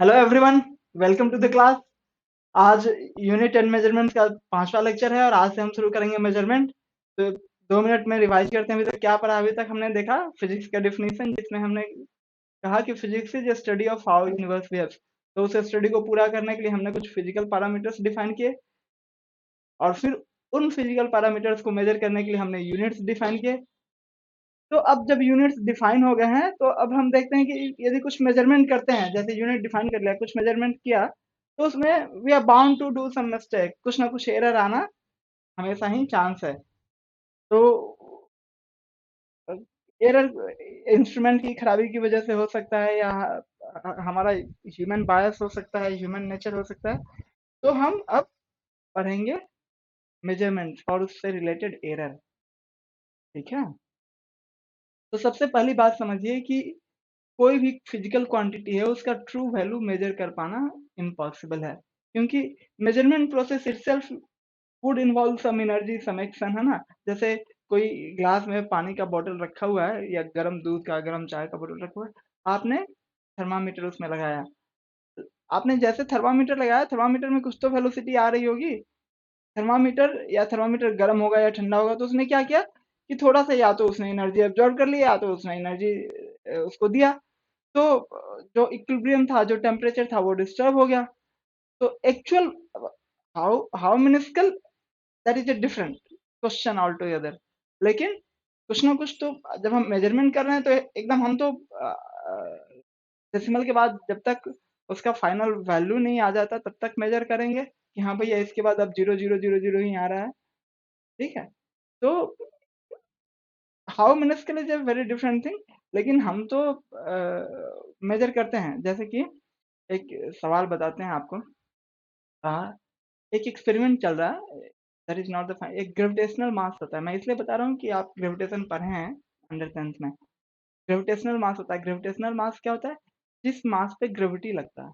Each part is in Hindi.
Hello everyone, welcome to the class. आज यूनिट 10 मेजरमेंट का 5वां लेक्चर है और आज से हम शुरू करेंगे मेजरमेंट। तो 2 मिनट में रिवाइज करते हैं अभी तक क्या पढ़ा। अभी तक हमने देखा फिजिक्स का डिफिनीशन, जिसमें हमने कहा कि physics is a study of how universe behaves. तो उस स्टडी को पूरा करने के लिए हमने कुछ फिजिकल पैरामीटर्स डिफाइन किए और फिर उन फिजिकल पैरामीटर्स को मेजर करने के लिए हमने यूनिट्स डिफाइन किए। तो अब जब यूनिट्स डिफाइन हो गए हैं तो अब हम देखते हैं कि यदि कुछ मेजरमेंट करते हैं, जैसे यूनिट डिफाइन कर लिया, कुछ मेजरमेंट किया, तो उसमें we are bound to do some mistake, कुछ ना कुछ एरर आना हमेशा ही चांस है। तो एरर इंस्ट्रूमेंट की खराबी की वजह से हो सकता है, या हमारा ह्यूमन बायस हो सकता है, ह्यूमन नेचर हो सकता है। तो हम अब पढ़ेंगे मेजरमेंट और उससे रिलेटेड एरर। ठीक है, तो सबसे पहली बात समझिए कि कोई भी फिजिकल क्वांटिटी है उसका ट्रू वैल्यू मेजर कर पाना इम्पॉसिबल है, क्योंकि measurement process itself would involve some energy, some action, है ना। जैसे कोई ग्लास में पानी का बोतल रखा हुआ है या गर्म दूध का, गर्म चाय का बोतल रखा हुआ है, आपने थर्मामीटर उसमें लगाया। आपने जैसे थर्मामीटर लगाया, थर्मामीटर में कुछ तो वेलोसिटी आ रही होगी। थर्मामीटर गर्म होगा या ठंडा होगा, तो उसने क्या किया कि थोड़ा सा, या तो उसने एनर्जी एब्जॉर्ब कर लिया या तो उसने एनर्जी उसको दिया। तो जो इक्विलिब्रियम था, जो टेम्परेचर था, वो डिस्टर्ब हो गया। तो actual how how minuscule, that is a different question all together. लेकिन कुछ ना कुछ तो, जब हम मेजरमेंट कर रहे हैं तो एकदम हम तो डेसिमल के बाद जब तक उसका फाइनल वैल्यू नहीं आ जाता तब तक मेजर करेंगे कि हाँ भैया इसके बाद अब 0 0 0 0 ही आ रहा है। ठीक है, तो how minuscule is a very different thing. लेकिन हम तो मेजर करते हैं। जैसे कि एक सवाल बताते हैं आपको। हाँ, एक एक्सपेरिमेंट चल रहा है, that is not the fine. एक ग्रेविटेशनल मास होता है, मैं इसलिए बता रहा हूँ कि आप ग्रेविटेशन पढ़े हैं अंडर 10th में। ग्रेविटेशनल मास होता है, ग्रेविटेशनल मास क्या होता है? जिस मास पे ग्रेविटी लगता है।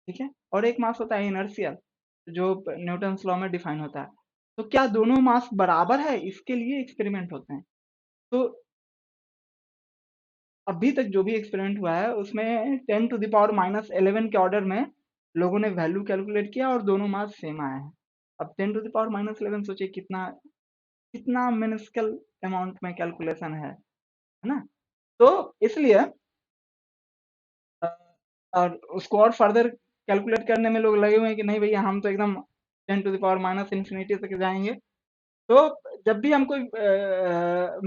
ठीक है, और एक मास होता है इनर्शियल, जो न्यूटन्स लॉ में डिफाइन होता है। तो क्या दोनों मास बराबर है, इसके लिए एक्सपेरिमेंट होते हैं। तो अभी तक जो भी एक्सपेरिमेंट हुआ है उसमें 10⁻⁻11 के ऑर्डर में लोगों ने वैल्यू कैलकुलेट किया और दोनों मास सेम आए हैं। अब 10⁻⁻11 सोचिए कितना कितना मिनिस्कल अमाउंट में कैलकुलेशन है ना। तो इसलिए अ, और उसको और फर्दर कैलकुलेट करने में लोग लगे हुए हैं कि नहीं भैया हम तो एकदम 10⁻⁻∞ तक जाएंगे। तो जब भी हम कोई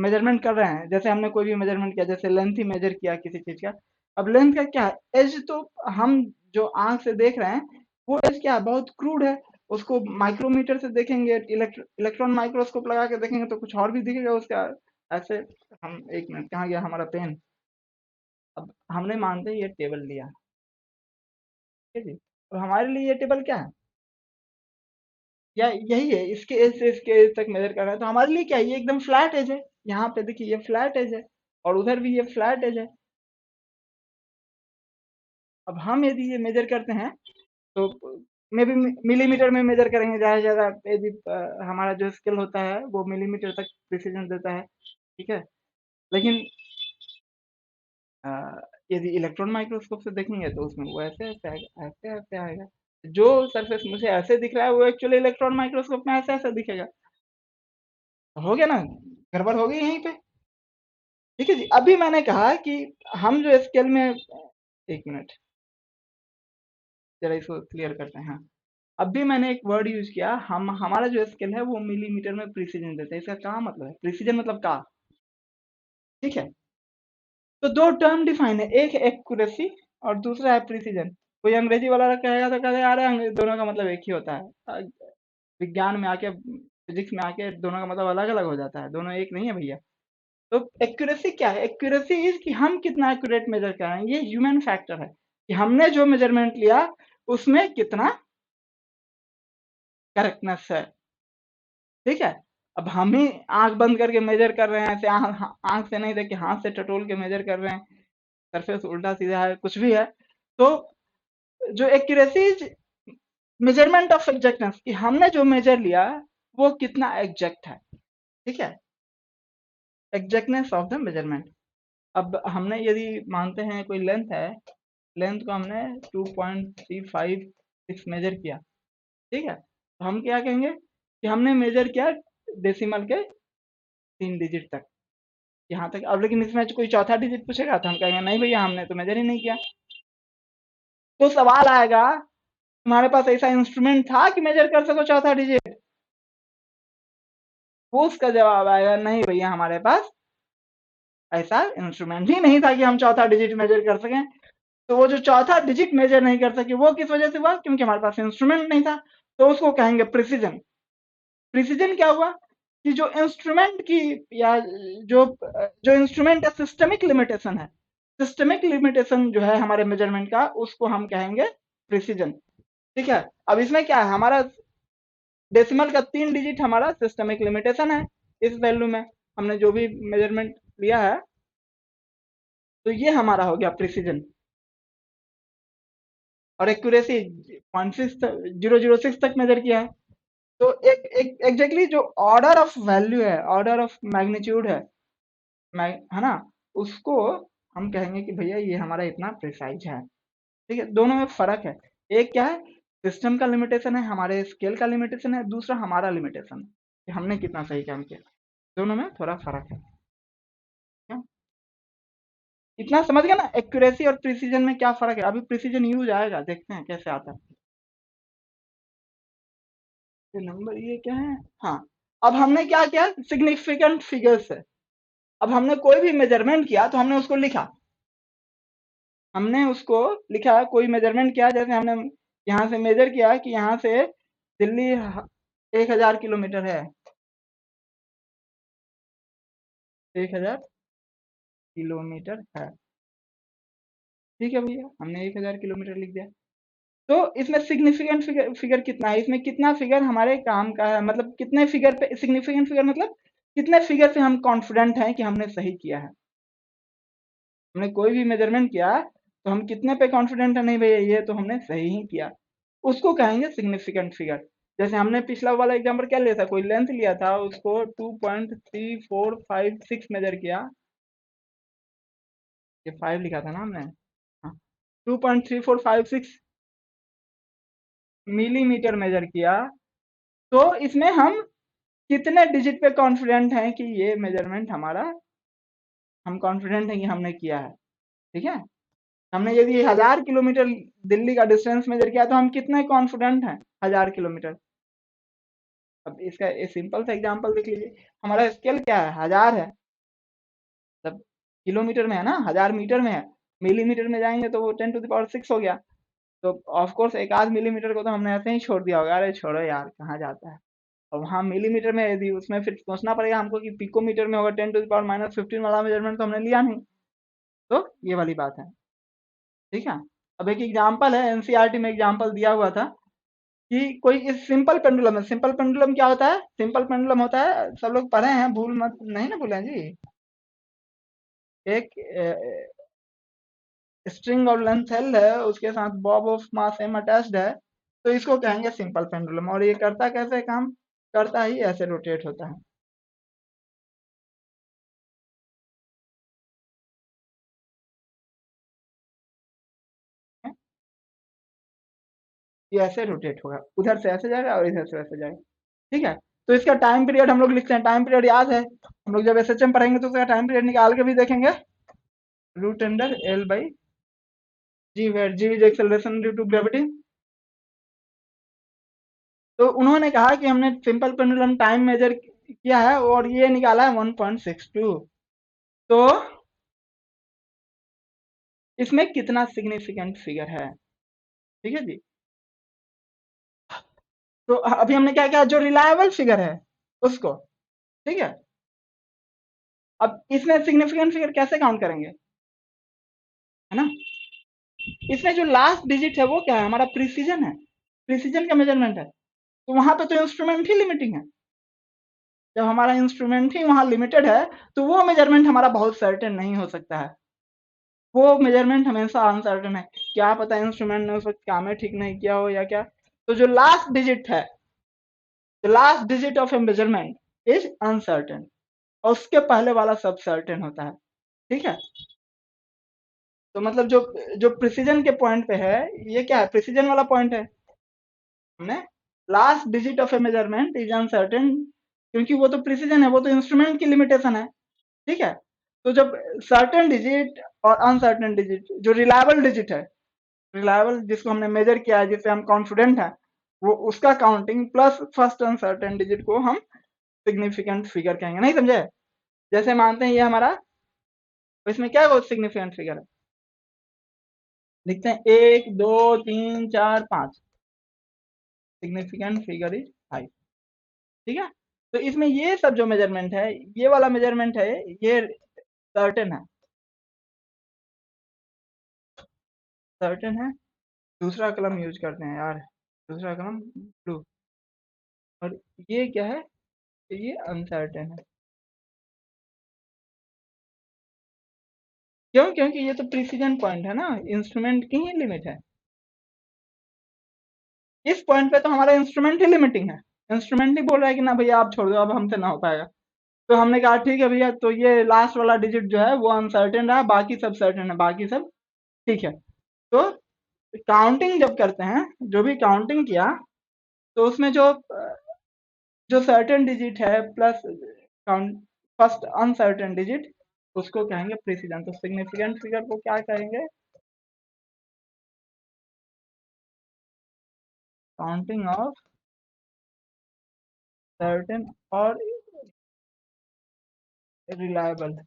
मेजरमेंट कर रहे हैं, जैसे हमने कोई भी मेजरमेंट किया, जैसे लेंथ ही मेजर किया किसी चीज का। अब लेंथ का क्या है, एज तो हम जो आंख से देख रहे हैं वो एज क्या है, बहुत क्रूड है। उसको माइक्रोमीटर से देखेंगे, इलेक्ट्रॉन माइक्रोस्कोप लगा के देखेंगे तो कुछ और भी दिखेगा उसका। ऐसे हम, एक मिनट, कहाँ गया हमारा पेन। अब हमने मानते हैं ये टेबल लिया, ठीक है जी। तो हमारे लिए ये टेबल क्या है, या यही है, इसके एज से इसके एज तक मेजर करना है। तो हमारे लिए क्या है, ये एकदम फ्लैट एज है। यहाँ पे देखिए ये फ्लैट एज है और उधर भी ये फ्लैट एज है। अब हम यदि ये मेजर करते हैं तो मे भी मिलीमीटर में मेजर करेंगे ज़्यादा से ज़्यादा। यदि हमारा जो स्केल होता है वो मिलीमीटर तक प्रिसीजन देता है। ठीक है, लेकिन अ, यदि इलेक्ट्रॉन माइक्रोस्कोप से देखेंगे तो उसमें वो ऐसे ऐसे आएगा, ऐसे ऐसे आएगा। जो सरफेस मुझे ऐसे दिख रहा है वो एक्चुअली इलेक्ट्रॉन माइक्रोस्कोप में ऐसे ऐसे दिखेगा। हो गया ना, गड़बड़ हो गई यहीं पे। ठीक है जी, अभी मैंने कहा कि हम जो स्केल में, एक मिनट जरा इसको क्लियर करते हैं। हाँ, अभी मैंने एक वर्ड यूज किया, हम हमारा जो स्केल है वो मिलीमीटर में प्रिसीजन देता है। इसका क्या मतलब है, प्रिसीजन मतलब का। ठीक है, तो दो टर्म डिफाइन है, एक एक्यूरेसी और दूसरा है प्रिसीजन। कोई अंग्रेजी वाला कहेगा तो कहेगा अरे दोनों का मतलब एक ही होता है। विज्ञान में आके, फिजिक्स में आके दोनों का मतलब अलग अलग हो जाता है, दोनों एक नहीं है भैया। तो एक्यूरेसी क्या है, एक्यूरेसी इज कि हम कितना एक्यूरेट मेजर कर रहे हैं। ये ह्यूमन फैक्टर है कि हमने जो मेजरमेंट लिया उसमें कितना करेक्टनेस है। ठीक है, अब हम ही आंख बंद करके मेजर कर रहे हैं, ऐसे आंख से नहीं देख के हाथ से टटोल के मेजर कर रहे हैं, सरफेस उल्टा सीधा है, कुछ भी है। तो जो accuracy is measurement of exactness, कि हमने जो मेजर लिया वो कितना एग्जैक्ट है। ठीक है, एग्जैक्टनेस ऑफ द मेजरमेंट। अब हमने यदि मानते हैं कोई लेंथ है, लेंथ को हमने 2.356 मेजर किया, ठीक है। तो हम क्या कहेंगे कि हमने मेजर किया डेसिमल के 3 डिजिट तक, यहाँ तक। अब लेकिन इसमें कोई चौथा डिजिट पूछेगा तो हम कहेंगे नहीं भैया हमने तो मेजर ही नहीं किया। तो सवाल आएगा तुम्हारे पास ऐसा इंस्ट्रूमेंट था कि मेजर कर सको चौथा डिजिट? वो उसका जवाब आएगा नहीं भैया हमारे पास ऐसा इंस्ट्रूमेंट ही नहीं था कि हम चौथा डिजिट मेजर कर सकें। तो वो जो चौथा डिजिट मेजर नहीं कर सके वो किस वजह से हुआ? क्योंकि हमारे पास इंस्ट्रूमेंट नहीं था। तो उसको कहेंगे प्रिसीजन। प्रिसीजन क्या हुआ कि जो इंस्ट्रूमेंट की या जो जो इंस्ट्रूमेंट का सिस्टमिक लिमिटेशन है, सिस्टमिक लिमिटेशन जो है हमारे मेजरमेंट का, उसको हम कहेंगे प्रिसीजन, ठीक है। अब इसमें क्या है, हमारा डेसिमल का 3 डिजिट हमारा सिस्टमिक लिमिटेशन है। इस वैल्यू में हमने जो भी मेजरमेंट लिया है तो ये हमारा हो गया प्रिसीजन। और एक्यूरेसी 0.006 तक मेजर किया है। तो एक एक एग्जैक्टली जो ऑर्डर ऑफ वैल्यू है, ऑर्डर ऑफ मैग्नीट्यूड है ना, उसको हम कहेंगे कि भैया ये हमारा इतना प्रिसाइज है, ठीक है। दोनों में फर्क है। एक क्या है, सिस्टम का लिमिटेशन है, हमारे स्केल का लिमिटेशन है। दूसरा हमारा लिमिटेशन है कि हमने कितना सही काम किया। दोनों में थोड़ा फर्क है, क्या? इतना समझ गया ना एक्यूरेसी और प्रिसीजन में क्या फर्क है। अभी प्रिसीजन यूज आएगा, देखते हैं कैसे आता है। ये नंबर ये क्या है, हाँ। अब हमने क्या किया, सिग्निफिकेंट फिगर्स है। अब हमने कोई भी मेजरमेंट किया तो हमने उसको लिखा, हमने उसको लिखा। कोई मेजरमेंट किया, जैसे हमने यहाँ से मेजर किया कि यहाँ से दिल्ली 1000 किलोमीटर है, 1000 किलोमीटर है, ठीक है भैया, हमने 1000 किलोमीटर लिख दिया। तो इसमें सिग्निफिकेंट फिगर कितना है, इसमें कितना फिगर हमारे काम का है, मतलब कितने फिगर पे सिग्निफिकेंट फिगर, मतलब कितने फिगर पे हम कॉन्फिडेंट हैं कि हमने सही किया है। हमने कोई भी मेजरमेंट किया तो हम कितने पे कॉन्फिडेंट है, नहीं भैया ये तो हमने सही ही किया, उसको कहेंगे सिग्निफिकेंट फिगर। जैसे हमने पिछला वाला एग्जाम्पल क्या लिया था, कोई लेंथ लिया था, उसको 2.3456 मेजर किया। ये 5 लिखा था ना हमने, हाँ। 2.3456 मिलीमीटर मेजर किया। तो इसमें हम कितने डिजिट पे कॉन्फिडेंट हैं कि ये मेजरमेंट हमारा, हम कॉन्फिडेंट हैं कि हमने किया है, ठीक है। हमने यदि 1000 किलोमीटर दिल्ली का डिस्टेंस मेजर किया तो हम कितने कॉन्फिडेंट हैं 1000 किलोमीटर। अब इसका एक सिंपल सा एग्जांपल देख लीजिए। हमारा स्केल क्या है, 1000 है, तब किलोमीटर में है ना, 1000 मीटर में है। मिलीमीटर में जाएंगे तो वो 10⁶ हो गया। तो ऑफ कोर्स एक आध मिलीमीटर को तो हमने ऐसे ही छोड़ दिया होगा, अरे छोड़ो यार कहाँ जाता है। अब हाँ मिलीमीटर में यदि उसमें फिर सोचना पड़ेगा हमको कि पिकोमीटर में होगा, 10⁻⁻15 वाला मेजरमेंट तो हमने लिया नहीं। तो ये वाली बात है, ठीक है। अब एक एग्जांपल है, एनसीईआरटी में एग्जांपल दिया हुआ था कि कोई इस सिंपल पेंडुलम है। सिंपल पेंडुलम क्या होता है, सिंपल पेंडुलम होता है, सब लोग पढ़े हैं, भूल मत नहीं ना भूलें जी। एक स्ट्रिंग और लेंथ एल है, उसके साथ bob of mass M attached है, तो इसको कहेंगे सिंपल पेंडुलम। और ये करता कैसे काम, करता ही ऐसे रोटेट होता है, ये ऐसे रोटेट होगा, उधर से ऐसे जाएगा और इधर से ऐसे जाएगा, ठीक है। तो इसका टाइम पीरियड हम लोग लिखते हैं, टाइम पीरियड याद है, हम लोग जब एसएचएम पढ़ेंगे तो उसका टाइम पीरियड निकाल के भी देखेंगे। Root under L by G, where G is acceleration due to gravity. तो उन्होंने कहा कि हमने सिंपल पेंडुलम टाइम मेजर किया है और ये निकाला है 1.62। तो इसमें कितना सिग्निफिकेंट फिगर है, ठीक है जी। तो अभी हमने क्या किया, जो रिलायबल फिगर है उसको, ठीक है। अब इसमें सिग्निफिकेंट फिगर कैसे काउंट करेंगे, है ना। इसमें जो लास्ट डिजिट है वो क्या है, हमारा प्रिसीजन है, प्रिसीजन का मेजरमेंट है। तो वहां पे तो इंस्ट्रूमेंट ही लिमिटिंग है। जब हमारा इंस्ट्रूमेंट ही वहां लिमिटेड है तो वो मेजरमेंट हमारा बहुत सर्टेन नहीं हो सकता है। वो मेजरमेंट हमेशा अनसर्टेन है, क्या पता इंस्ट्रूमेंट ने उस वक्त काम ठीक नहीं किया हो या क्या। तो जो लास्ट डिजिट है, the last digit of A measurement is uncertain, और उसके पहले वाला सब सर्टेन होता है, ठीक है। तो मतलब जो जो प्रिसीजन के पॉइंट पे है, ये क्या है, प्रिसीजन वाला पॉइंट है। हमने last digit of A measurement is uncertain, क्योंकि वो तो प्रिसीजन है, वो तो इंस्ट्रूमेंट की लिमिटेशन है। ठीक है, तो जब सर्टेन डिजिट और अनसर्टेन डिजिट, जो रिलायबल डिजिट है, रिलायबल जिसको हमने मेजर किया है, जिससे हम कॉन्फिडेंट है, वो उसका counting plus first uncertain digit को हम सिग्निफिकेंट फिगर कहेंगे। नहीं समझे? जैसे मानते हैं ये हमारा, तो इसमें क्या है, सिग्निफिकेंट फिगर है, लिखते हैं 1 2 3 4 5, सिग्निफिकेंट फिगर इज 5। ठीक है, तो इसमें ये सब जो मेजरमेंट है, ये वाला मेजरमेंट है, ये सर्टेन है, सर्टेन है। दूसरा कलम यूज करते हैं यार, दूसरा कलम ब्लू। और ये क्या है, ये अनसर्टेन है। क्यों? क्योंकि ये तो प्रिसीजन पॉइंट है ना, इंस्ट्रूमेंट की ही लिमिट है। इस पॉइंट पे तो हमारा इंस्ट्रूमेंट ही लिमिटिंग है, इंस्ट्रूमेंट ही बोल रहा है कि ना भैया आप छोड़ दो, अब हमसे ना हो पाएगा। तो हमने कहा ठीक है भैया, तो ये लास्ट वाला डिजिट जो है वो अनसर्टेन रहा, बाकी सब सर्टेन है, बाकी सब ठीक है। तो काउंटिंग जब करते हैं, जो भी काउंटिंग किया, तो उसमें जो जो सर्टेन डिजिट है plus count first uncertain digit, उसको कहेंगे प्रिसीजन। तो सिग्निफिकेंट फिगर को क्या कहेंगे, काउंटिंग ऑफ सर्टेन और reliable,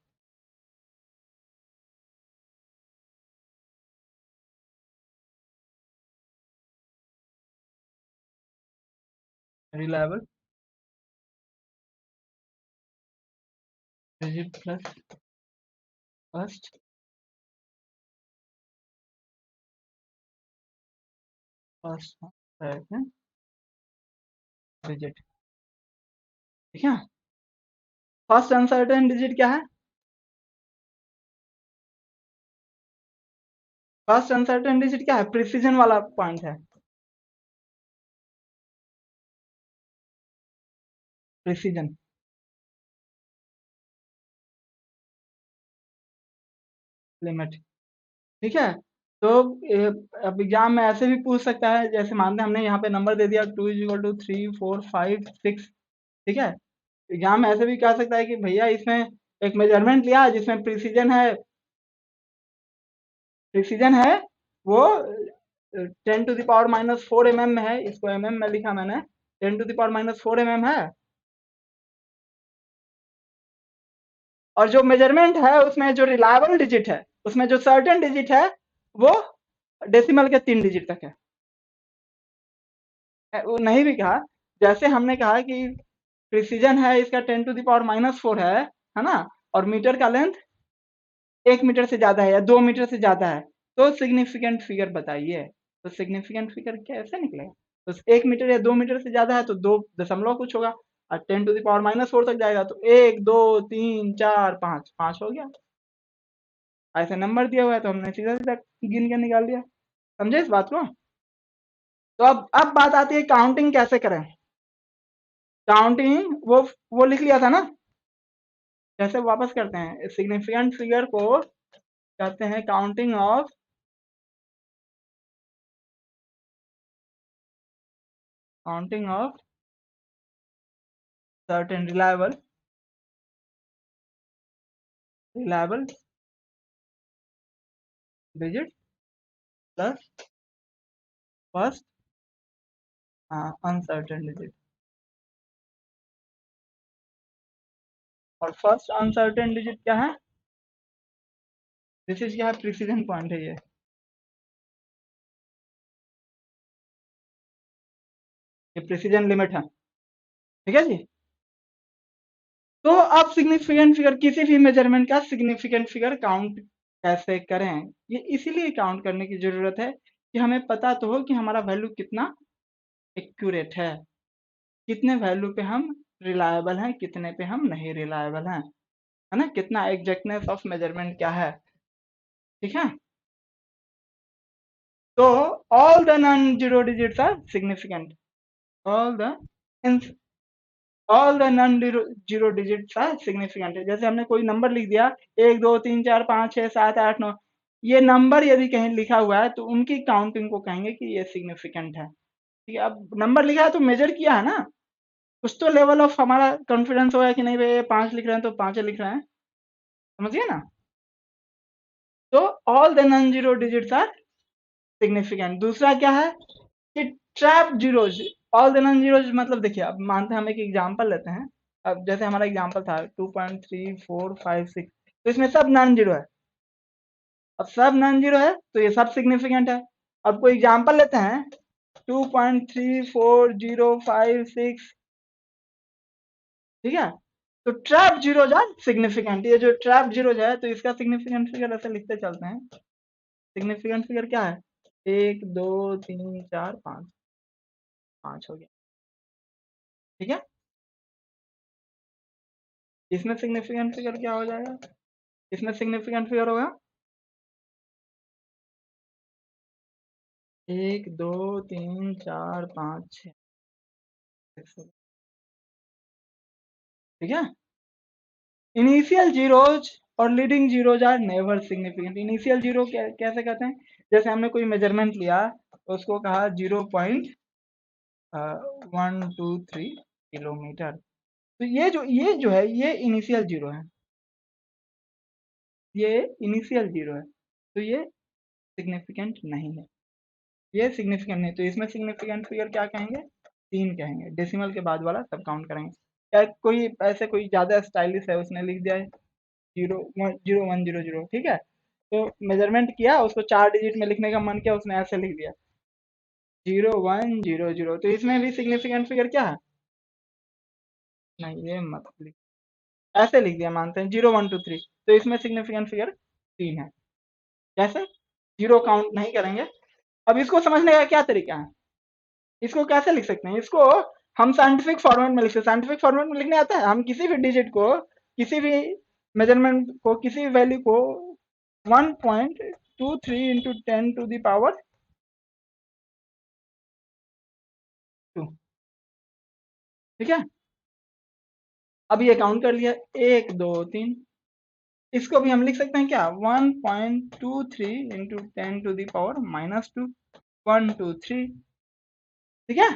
reliable digit plus first first certain digit. ठीक है, फर्स्ट अनसर्टेन डिजिट क्या है, फर्स्ट अनसर्टेन डिजिट क्या है, प्रिसीजन वाला पॉइंट है, प्रिसीजन लिमिट। ठीक है, तो अब एग्जाम में ऐसे भी पूछ सकता है, जैसे मानते हैं हमने यहाँ पे नंबर दे दिया 2 = 3 4 5 6। ठीक है, एग्जाम में ऐसे भी कह सकता है कि भैया इसमें एक मेजरमेंट लिया जिसमें प्रिसीजन है, प्रिसीजन है वो 10⁻⁻⁴ mm में है, इसको mm में लिखा मैंने, 10⁻⁻⁴ mm है। और जो मेजरमेंट है उसमें जो रिलायबल डिजिट है, उसमें जो सर्टेन डिजिट है, वो डेसिमल के 3 डिजिट तक है। वो नहीं भी कहा, जैसे हमने कहा कि प्रिसीजन है इसका 10⁻⁻⁴ है ना, और मीटर का लेंथ 1 मीटर से ज्यादा है या 2 मीटर से ज्यादा है, तो सिग्निफिकेंट फिगर बताइए। तो सिग्निफिकेंट फिगर कैसे निकलेगा, तो 1 मीटर या 2 मीटर से ज्यादा है तो 2 दशमलव कुछ होगा, और 10⁻⁻⁴ तक जाएगा तो 1 2 3 4 5, 5 हो गया। ऐसे नंबर दिया हुआ है तो हमने सीधा सीधा गिन के निकाल दिया। समझे इस बात को? तो अब बात आती है काउंटिंग कैसे करें। काउंटिंग वो लिख लिया था ना, कैसे वापस करते हैं, सिग्निफिकेंट फिगर को कहते हैं counting of, counting of certain reliable digit plus first uncertain digit. और फर्स्ट अनसर्टेन डिजिट क्या है, दिस इज क्या है, प्रिसीजन पॉइंट है ये प्रिसीजन लिमिट है। ठीक है जी। तो आप सिग्निफिकेंट फिगर, किसी भी मेजरमेंट का सिग्निफिकेंट फिगर काउंट कैसे करें, ये इसीलिए काउंट करने की जरूरत है कि हमें पता तो हो कि हमारा वैल्यू कितना एक्यूरेट है, कितने वैल्यू पे हम रिलायबल हैं, कितने पे हम नहीं रिलायबल हैं, है ना, कितना एग्जैक्टनेस ऑफ मेजरमेंट क्या है। ठीक है, तो all the non zero digits are significant, all the all the non zero digits are significant. जैसे हमने कोई नंबर लिख दिया 1 2 3 4 5 6 7 8 9, ये नंबर यदि कहीं लिखा हुआ है तो उनकी काउंटिंग को कहेंगे कि ये सिग्निफिकेंट है। ठीक है, अब नंबर लिखा है तो मेजर किया है ना, कुछ तो लेवल ऑफ हमारा कॉन्फिडेंस होगा कि नहीं भाई ये 5 लिख रहे हैं तो 5 लिख रहे हैं, समझिए ना। तो all the non zero digits are significant. दूसरा क्या है कि trap zeros, all the non zeros, मतलब देखिए अब मानते हैं हम एक एग्जांपल लेते हैं। अब जैसे हमारा एग्जांपल था 2.3456, तो इसमें सब नॉन जीरो है। अब सब नॉन जीरो है तो ये सब सिग्निफिकेंट है। अब कोई एग्जांपल लेते हैं 2.340556, ठीक है, तो ट्रैप जीरोज आर सिग्निफिकेंट। ये जो ट्रैप जीरोज है तो इसका सिग्निफिकेंट फिगर ऐसे लिखते चलते हैं। सिग्निफिकेंट फिगर क्या है, 1 2 3 4 5, 5 हो गया, ठीक है। इसमें सिग्निफिकेंट फिगर क्या हो जाएगा, इसमें सिग्निफिकेंट फिगर होगा 1 2 3 4 5 6, ठीक है। इनिशियल जीरोज और leading zeros are never significant. Initial zero कैसे कहते हैं, जैसे हमने कोई मेजरमेंट लिया, उसको कहा 0.123 किलोमीटर, तो ये जो है ये इनिशियल जीरो है, ये इनिशियल जीरो है, तो ये सिग्निफिकेंट नहीं है, ये सिग्निफिकेंट नहीं। तो इसमें सिग्निफिकेंट फिगर क्या कहेंगे, 3 कहेंगे। डेसिमल के बाद वाला सब काउंट करेंगे। या कोई ऐसे कोई ज्यादा स्टाइलिश है उसने लिख दिया है 0 1 0 1 0 0, ठीक है, तो मेजरमेंट किया, उसको 4 डिजिट में लिखने का मन किया, उसने ऐसे लिख दिया 0 1 0 0, तो इसमें भी सिग्निफिकेंट फिगर क्या है, नहीं ये मत लिख, ऐसे लिख दिया, मानते हैं 0 1 2 3, तो इसमें सिग्निफिकेंट फिगर 3 है। कैसे, जीरो काउंट नहीं करेंगे। अब इसको समझने का क्या तरीका है, इसको कैसे लिख सकते हैं, इसको हम साइंटिफिक फॉर्मेट में लिखते हैं। साइंटिफिक फॉर्मेट में लिखने आता है, हम किसी भी डिजिट को, किसी भी मेजरमेंट को, किसी भी वैल्यू को 1.23 इंटू 10⁻², ठीक है। अब ये काउंट कर लिया 1 2 3, इसको भी हम लिख सकते हैं क्या, 1.23 इंटू 10⁻², 1 2 3, ठीक है।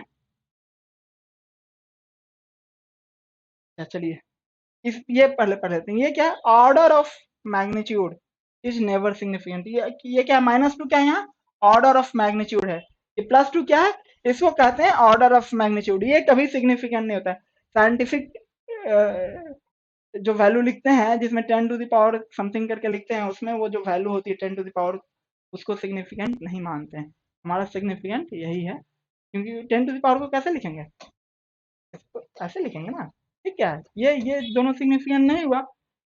अच्छा, चलिए इस ये पहले पढ़ लेते हैं। ये क्या, order of magnitude is never significant. ये क्या, -2 क्या है यहाँ, ऑर्डर ऑफ मैग्नीट्यूड है। ये +2 क्या है, इसको कहते हैं ऑर्डर ऑफ मैग्नीट्यूड, ये कभी सिग्निफिकेंट नहीं होता है। साइंटिफिक जो वैल्यू लिखते हैं जिसमें 10⁻⁻ समथिंग करके लिखते हैं, उसमें वो जो वैल्यू होती है 10⁻, उसको सिग्निफिकेंट नहीं मानते हैं। हमारा सिग्निफिकेंट यही है, क्योंकि 10⁻ को कैसे लिखेंगे, इसको ऐसे लिखेंगे ना, ठीक है। ये दोनों सिग्निफिकेंट नहीं हुआ,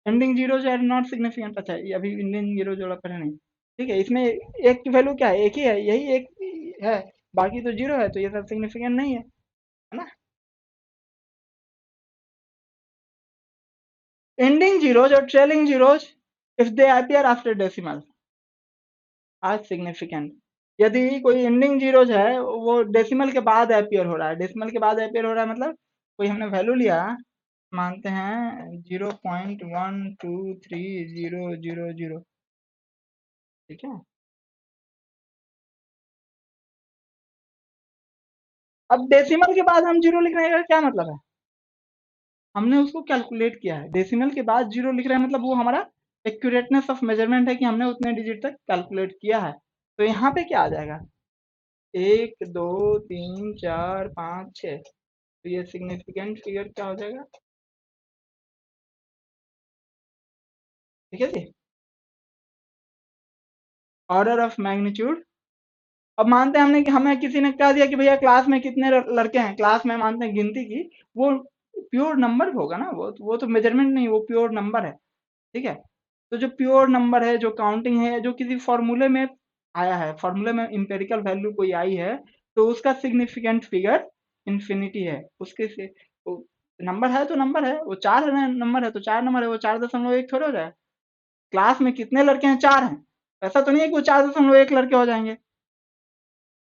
एंडिंग जीरो जो है नॉट सिग्निफिकेंट। अच्छा, ये अभी एंडिंग जीरो जोड़ा पहले नहीं, ठीक है। इसमें एक की वैल्यू क्या है, एक ही है, यही एक है, बाकी तो जीरो है, तो ये सब सिग्निफिकेंट नहीं है ना। एंडिंग जीरोज और trailing zeros if they appear after decimal are significant. यदि कोई एंडिंग जीरोज है वो डेसिमल के बाद अपीयर हो रहा है, डेसिमल के बाद अपीयर हो रहा है मतलब कोई हमने वैल्यू लिया, मानते हैं 0.123 0 0 0, ठीक है। अब डेसिमल के बाद हम जीरो लिखने का क्या मतलब है, हमने उसको कैलकुलेट किया है, डेसिमल के बाद जीरो लिख रहे हैं मतलब वो हमारा एक्यूरेटनेस ऑफ मेजरमेंट है कि हमने उतने डिजिट तक कैलकुलेट किया है। तो यहाँ पे क्या आ जाएगा, 1 2 3 4 5 6, तो ये सिग्निफिकेंट फिगर क्या हो जाएगा, ठीक है जी, ऑर्डर ऑफ मैग्नीट्यूड। अब मानते हैं हमने कि हमें किसी ने कह दिया कि भैया क्लास में कितने लड़के हैं, क्लास में मानते हैं गिनती की, वो प्योर नंबर होगा ना, वो तो मेजरमेंट नहीं, वो प्योर नंबर है, ठीक है। तो जो प्योर नंबर है, जो काउंटिंग है, जो किसी फॉर्मूले में आया है, फॉर्मूले में इंपेरिकल वैल्यू कोई आई है, तो उसका सिग्निफिकेंट फिगर इंफिनिटी है। उसके से वो नंबर है तो नंबर है, वो 4 नंबर है तो 4 नंबर है, वो 4.1 थोड़े हो जाए। क्लास में कितने लड़के हैं, 4 हैं, ऐसा तो नहीं है कि वो 4.1 लड़के हो जाएंगे।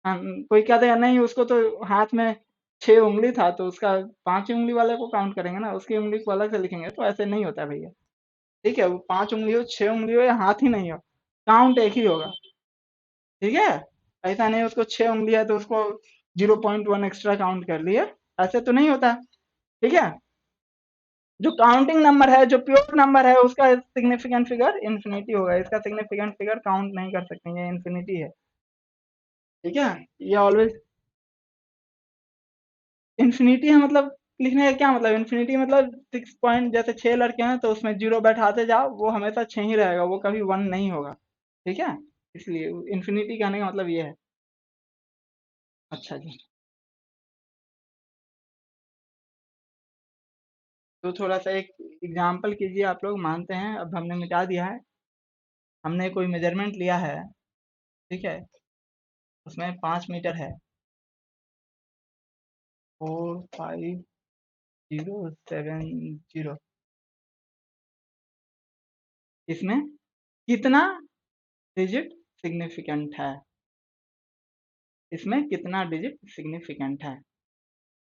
हाँ, कोई कह देगा नहीं उसको तो हाथ में 6 उंगली था तो उसका 5 उंगली वाले को काउंट करेंगे ना, उसकी उंगली को अलग से लिखेंगे, तो ऐसे नहीं होता है भैया, ठीक है। वो 5 उंगली हो, 6 उंगली हो, या हाथ ही नहीं हो, काउंट एक ही होगा, ठीक है। ऐसा नहीं उसको 6 उंगली है तो उसको 0.1 एक्स्ट्रा काउंट कर लिया, ऐसे तो नहीं होता, ठीक है। जो काउंटिंग नंबर है, जो प्योर नंबर है, उसका सिग्निफिकेंट फिगर इन्फिनिटी होगा, इसका सिग्निफिकेंट फिगर काउंट नहीं कर सकते, ये इन्फिनिटी है, ठीक है। ये ऑलवेज इन्फिनिटी है, मतलब लिखने का क्या मतलब, इन्फिनिटी मतलब 6 पॉइंट, जैसे 6 लड़के हैं तो उसमें जीरो बैठाते जाओ, वो हमेशा 6 ही रहेगा, वो कभी 1 नहीं होगा, ठीक है। इसलिए इन्फिनिटी कहने का मतलब ये है। अच्छा जी, तो थोड़ा सा एक एग्जाम्पल कीजिए, आप लोग मानते हैं अब हमने मिटा दिया है, हमने कोई मेजरमेंट लिया है, ठीक है, उसमें 5 मीटर है, 45070, इसमें कितना डिजिट सिग्निफिकेंट है, इसमें कितना डिजिट सिग्निफिकेंट है,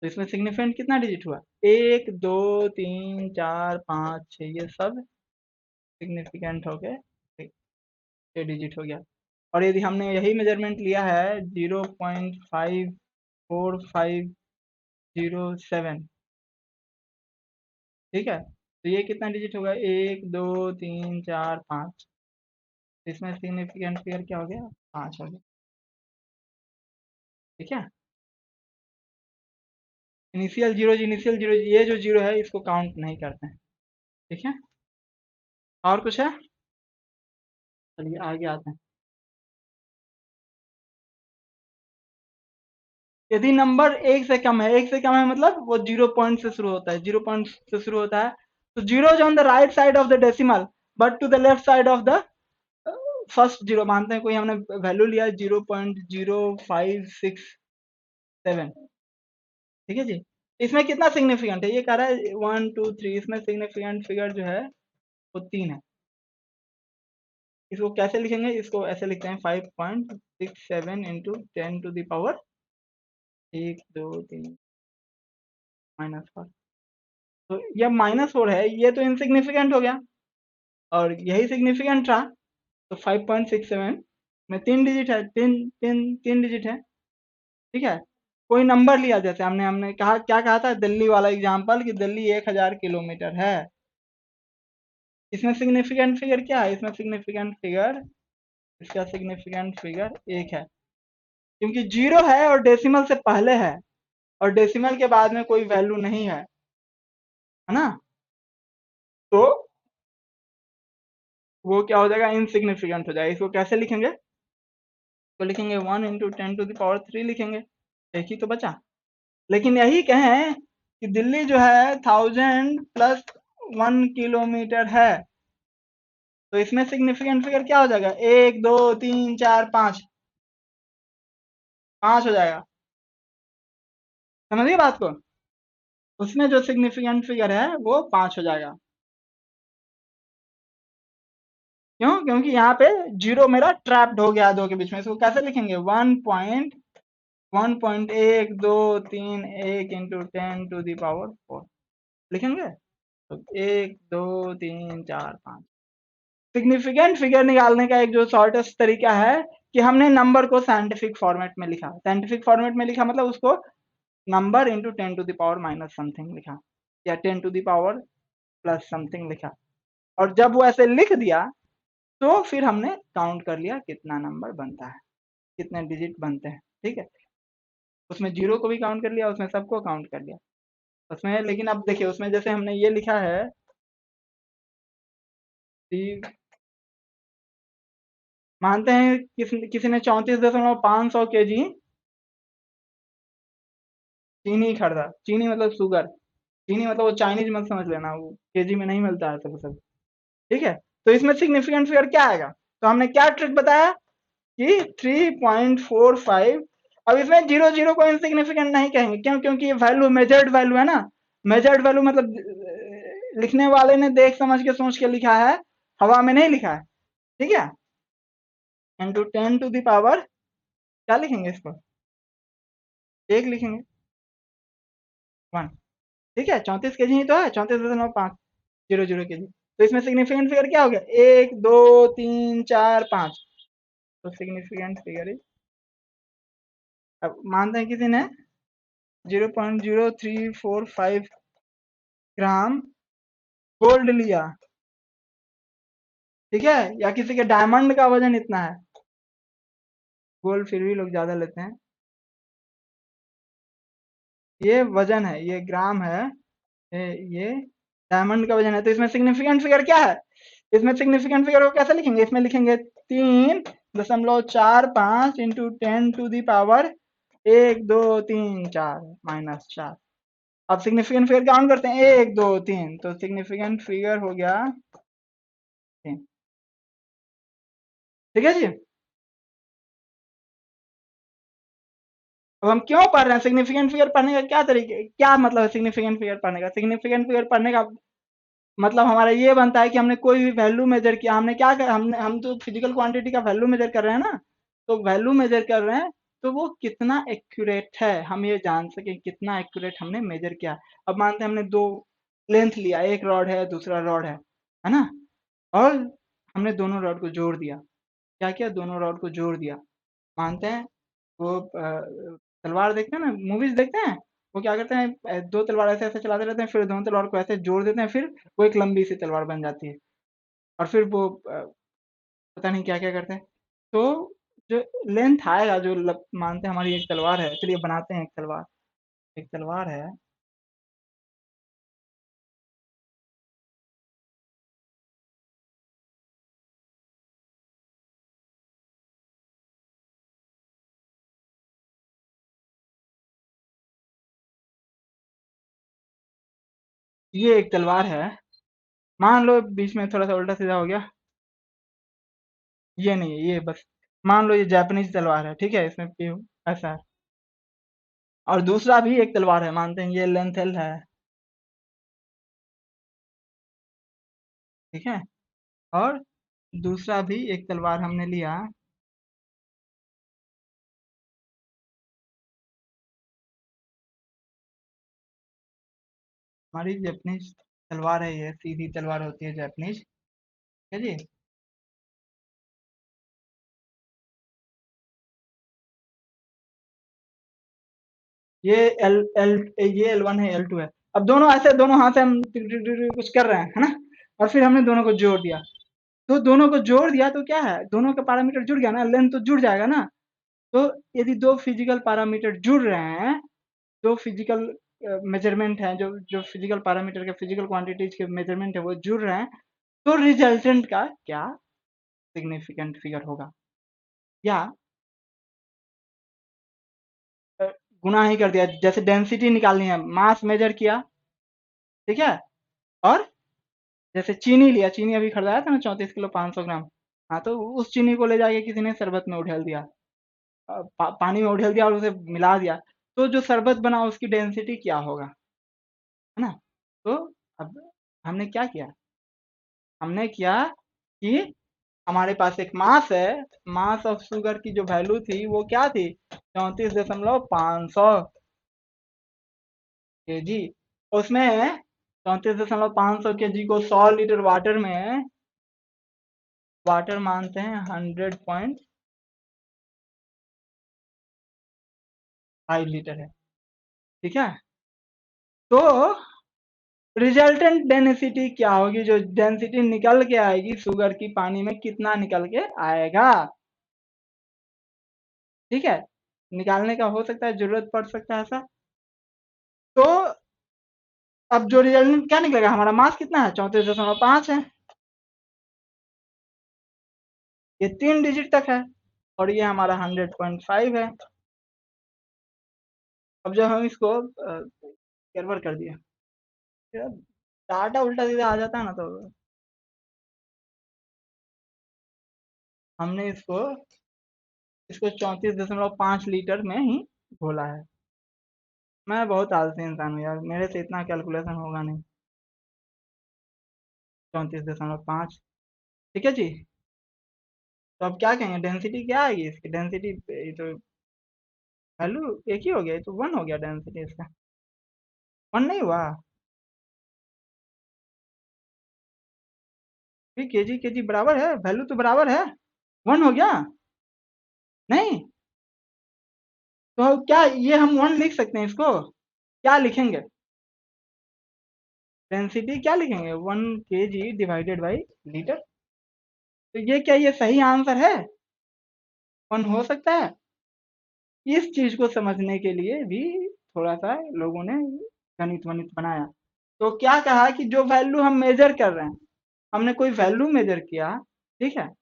तो इसमें सिग्निफिकेंट कितना डिजिट हुआ, 1 2 3 4 5 6, ये सब सिग्निफिकेंट हो गए, 6 डिजिट हो गया। और यदि हमने यही मेजरमेंट लिया है 0.54507, ठीक है, तो ये कितना डिजिट होगा, 1 2 3 4 5, इसमें सिग्निफिकेंट फिगर क्या हो गया, 5 हो गया, ठीक है। इनिशियल जीरो, ये जो जीरो है इसको काउंट नहीं करते हैं, ठीक है। और कुछ है, चलिए आगे आते हैं। यदि नंबर एक से कम है मतलब वो 0 पॉइंट से शुरू होता है, 0 पॉइंट से शुरू होता है, तो zero on the right side of the decimal but to the left side of the first zero, मानते हैं कोई हमने वैल्यू लिया 0.0567, ठीक है जी। इसमें कितना सिग्निफिकेंट है, ये कह रहा है 1 2 3, इसमें सिग्निफिकेंट फिगर जो है वो 3 है। इसको कैसे लिखेंगे, इसको ऐसे लिखते हैं 5.67 इंटू 10⁻⁴ 1 2 3 -4, तो ये -4 है, ये तो इनसिग्निफिकेंट हो गया, और यही सिग्निफिकेंट था, तो 5.67 में 3 डिजिट है, तीन डिजिट है, ठीक है। कोई नंबर लिया, जैसे हमने हमने कहा, क्या कहा था, दिल्ली वाला एग्जांपल कि दिल्ली 1000 किलोमीटर है, इसमें सिग्निफिकेंट फिगर क्या है, इसमें सिग्निफिकेंट फिगर, इसका सिग्निफिकेंट फिगर 1 है, क्योंकि जीरो है और डेसिमल से पहले है, और डेसिमल के बाद में कोई वैल्यू नहीं है ना, तो वो क्या हो जाएगा, इनसिग्निफिकेंट हो जाएगा। इसको कैसे लिखेंगे, तो लिखेंगे 1 × 10⁻³ लिखेंगे, एक ही तो बचा। लेकिन यही कहें कि दिल्ली जो है 1000+1 किलोमीटर है, तो इसमें सिग्निफिकेंट फिगर क्या हो जाएगा, 1 2 3 4 5, 5 हो जाएगा, समझिए बात को, उसमें जो सिग्निफिकेंट फिगर है वो 5 हो जाएगा। क्यों, क्योंकि यहाँ पे जीरो मेरा ट्रैप्ड हो गया दो के बीच में, इसको कैसे लिखेंगे, 1.1.1 2 3 1 × 10⁻⁴ लिखेंगे, तो 1 2 3 4 5। सिग्निफिकेंट फिगर निकालने का एक जो शॉर्टेस्ट तरीका है कि हमने नंबर को साइंटिफिक फॉर्मेट में लिखा, साइंटिफिक फॉर्मेट में लिखा मतलब उसको नंबर इंटू 10⁻⁻ समथिंग लिखा, या 10⁻+ समथिंग लिखा, और जब वो ऐसे लिख दिया तो फिर हमने काउंट कर लिया कितना नंबर बनता है, कितने डिजिट बनते हैं, ठीक है। उसमें जीरो को भी काउंट कर लिया, उसमें सबको काउंट कर लिया उसमें। लेकिन अब देखिए, उसमें जैसे हमने ये लिखा है कि मानते हैं किसी ने 34.500 kg चीनी खरीदा, चीनी मतलब शुगर, चीनी मतलब वो चाइनीज मत समझ लेना, वो केजी में नहीं मिलता है सब सब, ठीक है। तो इसमें सिग्निफिकेंट फिगर क्या आएगा, तो हमने क्या ट्रिक बताया कि 3.45, अब इसमें जीरो जीरो को इनसिग्निफिकेंट नहीं कहेंगे, क्यों, क्योंकि ये वैल्यू मेजर्ड वैल्यू है ना, मेजर्ड वैल्यू मतलब लिखने वाले ने देख समझ के सोच के लिखा है, हवा में नहीं लिखा है, ठीक है। इंटू 10⁻⁴ क्या लिखेंगे इसको, एक लिखेंगे, 1, ठीक है। 34 kg ही तो है, 34.500 kg, तो इसमें सिग्निफिकेंट फिगर क्या हो गया, 1 2 3 4 5। तो सिग्निफिकेंट फिगर इज, अब मानते हैं किसी ने 0.0345 ग्राम गोल्ड लिया, ठीक है, या किसी के डायमंड का वजन इतना है, गोल्ड फिर भी लोग ज्यादा लेते हैं, ये वजन है, ये ग्राम है, ये डायमंड का वजन है, तो इसमें सिग्निफिकेंट फिगर क्या है, इसमें सिग्निफिकेंट फिगर को कैसे लिखेंगे, इसमें लिखेंगे 3.45 इंटू 10⁻⁴ 1 2 3 4 -4। अब सिग्निफिकेंट फिगर काउंट करते हैं, 1 2 3, तो सिग्निफिकेंट फिगर हो गया 3। ठीक है जी। अब हम क्यों पढ़ रहे हैं, सिग्निफिकेंट फिगर पढ़ने का क्या तरीके, क्या मतलब है सिग्निफिकेंट फिगर पढ़ने का, सिग्निफिकेंट फिगर पढ़ने का मतलब हमारा ये बनता है कि हमने कोई भी वैल्यू मेजर किया, हमने क्या कर, हम तो फिजिकल क्वांटिटी का वैल्यू मेजर कर रहे हैं ना, तो वैल्यू मेजर कर रहे हैं, तो वो कितना एक्यूरेट है, हम ये जान सके कितना एक्यूरेट हमने मेजर किया। अब मानते हैं हमने दो लेंथ लिया, एक रॉड है दूसरा रॉड है ना, और हमने दोनों रॉड को जोड़ दिया, क्या किया, दोनों रॉड को जोड़ दिया, मानते हैं वो तलवार देखते हैं ना, मूवीज देखते हैं, वो क्या करते हैं, दो तलवार ऐसे ऐसे चलाते रहते हैं, फिर दोनों तलवार को ऐसे जोड़ देते हैं, फिर वो एक लंबी सी तलवार बन जाती है, और फिर वो पता नहीं क्या क्या करते हैं। तो जो लेंथ आएगा, जो मानते हैं हमारी एक तलवार है, चलिए बनाते हैं एक तलवार, एक तलवार है, ये एक तलवार है, मान लो बीच में थोड़ा सा उल्टा सीधा हो गया, ये नहीं है, ये बस मान लो ये जापानीज तलवार है, ठीक है, इसमें ऐसा है, और दूसरा भी एक तलवार है, मानते हैं ये लेंथ एल है, ठीक है, और दूसरा भी एक तलवार हमने लिया, हमारी जापानीज तलवार है, ये सीधी तलवार होती है जापानीज, ठीक है जी। ये एल एल ये L1 है, L2 है, अब दोनों ऐसे दोनों हाथ से हम कुछ कर रहे हैं, है ना, और फिर हमने दोनों को जोड़ दिया, तो दोनों को जोड़ दिया तो क्या है, दोनों का पैरामीटर जुड़ गया ना, लेंथ तो जुड़ जाएगा ना, तो यदि दो फिजिकल पैरामीटर जुड़ रहे हैं, दो फिजिकल मेजरमेंट है, जो जो फिजिकल पैरामीटर के फिजिकल क्वांटिटीज के मेजरमेंट है वो जुड़ रहे हैं, तो रिजल्टेंट का क्या सिग्निफिकेंट फिगर होगा, या अ, गुना ही कर दिया, जैसे डेंसिटी निकालनी है, मास मेजर किया, ठीक है, और जैसे चीनी लिया, चीनी अभी खरीदाया था ना 34 किलो 500 ग्राम, हाँ, तो उस चीनी को ले जाके किसी ने शरबत में उड़ेल दिया, पानी में उड़ेल दिया और उसे मिला दिया, तो जो शरबत बना उसकी डेंसिटी क्या होगा, है ना, तो अब हमने क्या किया, हमने किया कि हमारे पास एक मास है, मास ऑफ शुगर की जो वैल्यू थी वो क्या थी, 34.500 kg, उसमें 34.500 kg को 100 लीटर वाटर में, वाटर मानते हैं 100.5 लीटर है, ठीक है, तो रिजल्टेंट डेंसिटी क्या होगी, जो डेंसिटी निकल के आएगी शुगर की पानी में, कितना निकल के आएगा, ठीक है, निकालने का हो सकता है, जरूरत पड़ सकता है ऐसा, तो अब जो रिजल्टेंट क्या निकलेगा, हमारा मास कितना है, 34.5 है, ये 3 डिजिट तक है, और ये हमारा 100.5 है। अब जब हम इसको गड़बड़ कर दिया, डाटा उल्टा सीधा आ जाता है ना, तो हमने इसको इसको 34.5 लीटर में ही घोला है, मैं बहुत आलसी इंसान हूँ यार, मेरे से इतना कैलकुलेशन होगा नहीं, 34.5, ठीक है जी। तो अब क्या कहेंगे, डेंसिटी क्या आएगी इसकी, डेंसिटी ये तो वैल्यू एक ही हो गया, ये तो 1 हो गया डेंसिटी इसका, 1 नहीं हुआ, भी केजी बराबर है, वैल्यू तो बराबर है, 1 हो गया नहीं? तो क्या ये हम 1 लिख सकते हैं इसको? क्या लिखेंगे? डेंसिटी क्या लिखेंगे? 1 kg डिवाइडेड बाई लीटर। तो ये क्या ये सही आंसर है? 1 हो सकता है? इस चीज को समझने के लिए भी थोड़ा सा लोगों ने गणित वनित बनाया। तो क्या कहा कि जो वैल्यू हम मेजर कर रहे हैं, हमने कोई वैल्यू मेजर किया, ठीक है,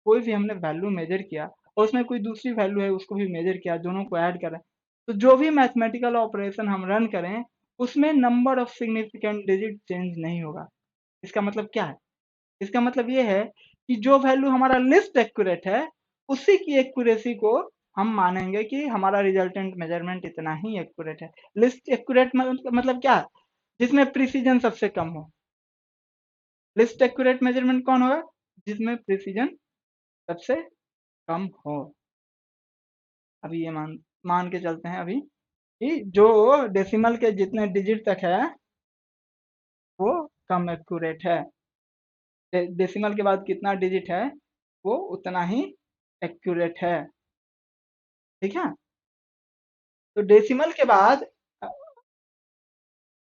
कोई भी हमने वैल्यू मेजर किया और उसमें कोई दूसरी वैल्यू है उसको भी मेजर किया, दोनों को ऐड करें, तो जो भी मैथमेटिकल ऑपरेशन हम रन करें उसमें number of significant digit change नहीं होगा। इसका मतलब क्या है? इसका मतलब ये है कि जो वैल्यू हमारा लिस्ट एक्यूरेट है उसी की एक्यूरेसी को हम मानेंगे कि हमारा रिजल्टेंट मेजरमेंट इतना ही एक्यूरेट है। लिस्ट एक्यूरेट मतलब क्या है? जिसमें प्रिसीजन सबसे कम हो। लिस्ट एक्यूरेट मेजरमेंट कौन होगा? जिसमें प्रिसीजन सबसे कम हो। अभी ये मान के चलते हैं अभी कि जो डेसिमल के जितने डिजिट तक है वो कम एक्यूरेट है। डेसिमल के बाद कितना डिजिट है वो उतना ही एक्यूरेट है, ठीक है। तो डेसिमल के बाद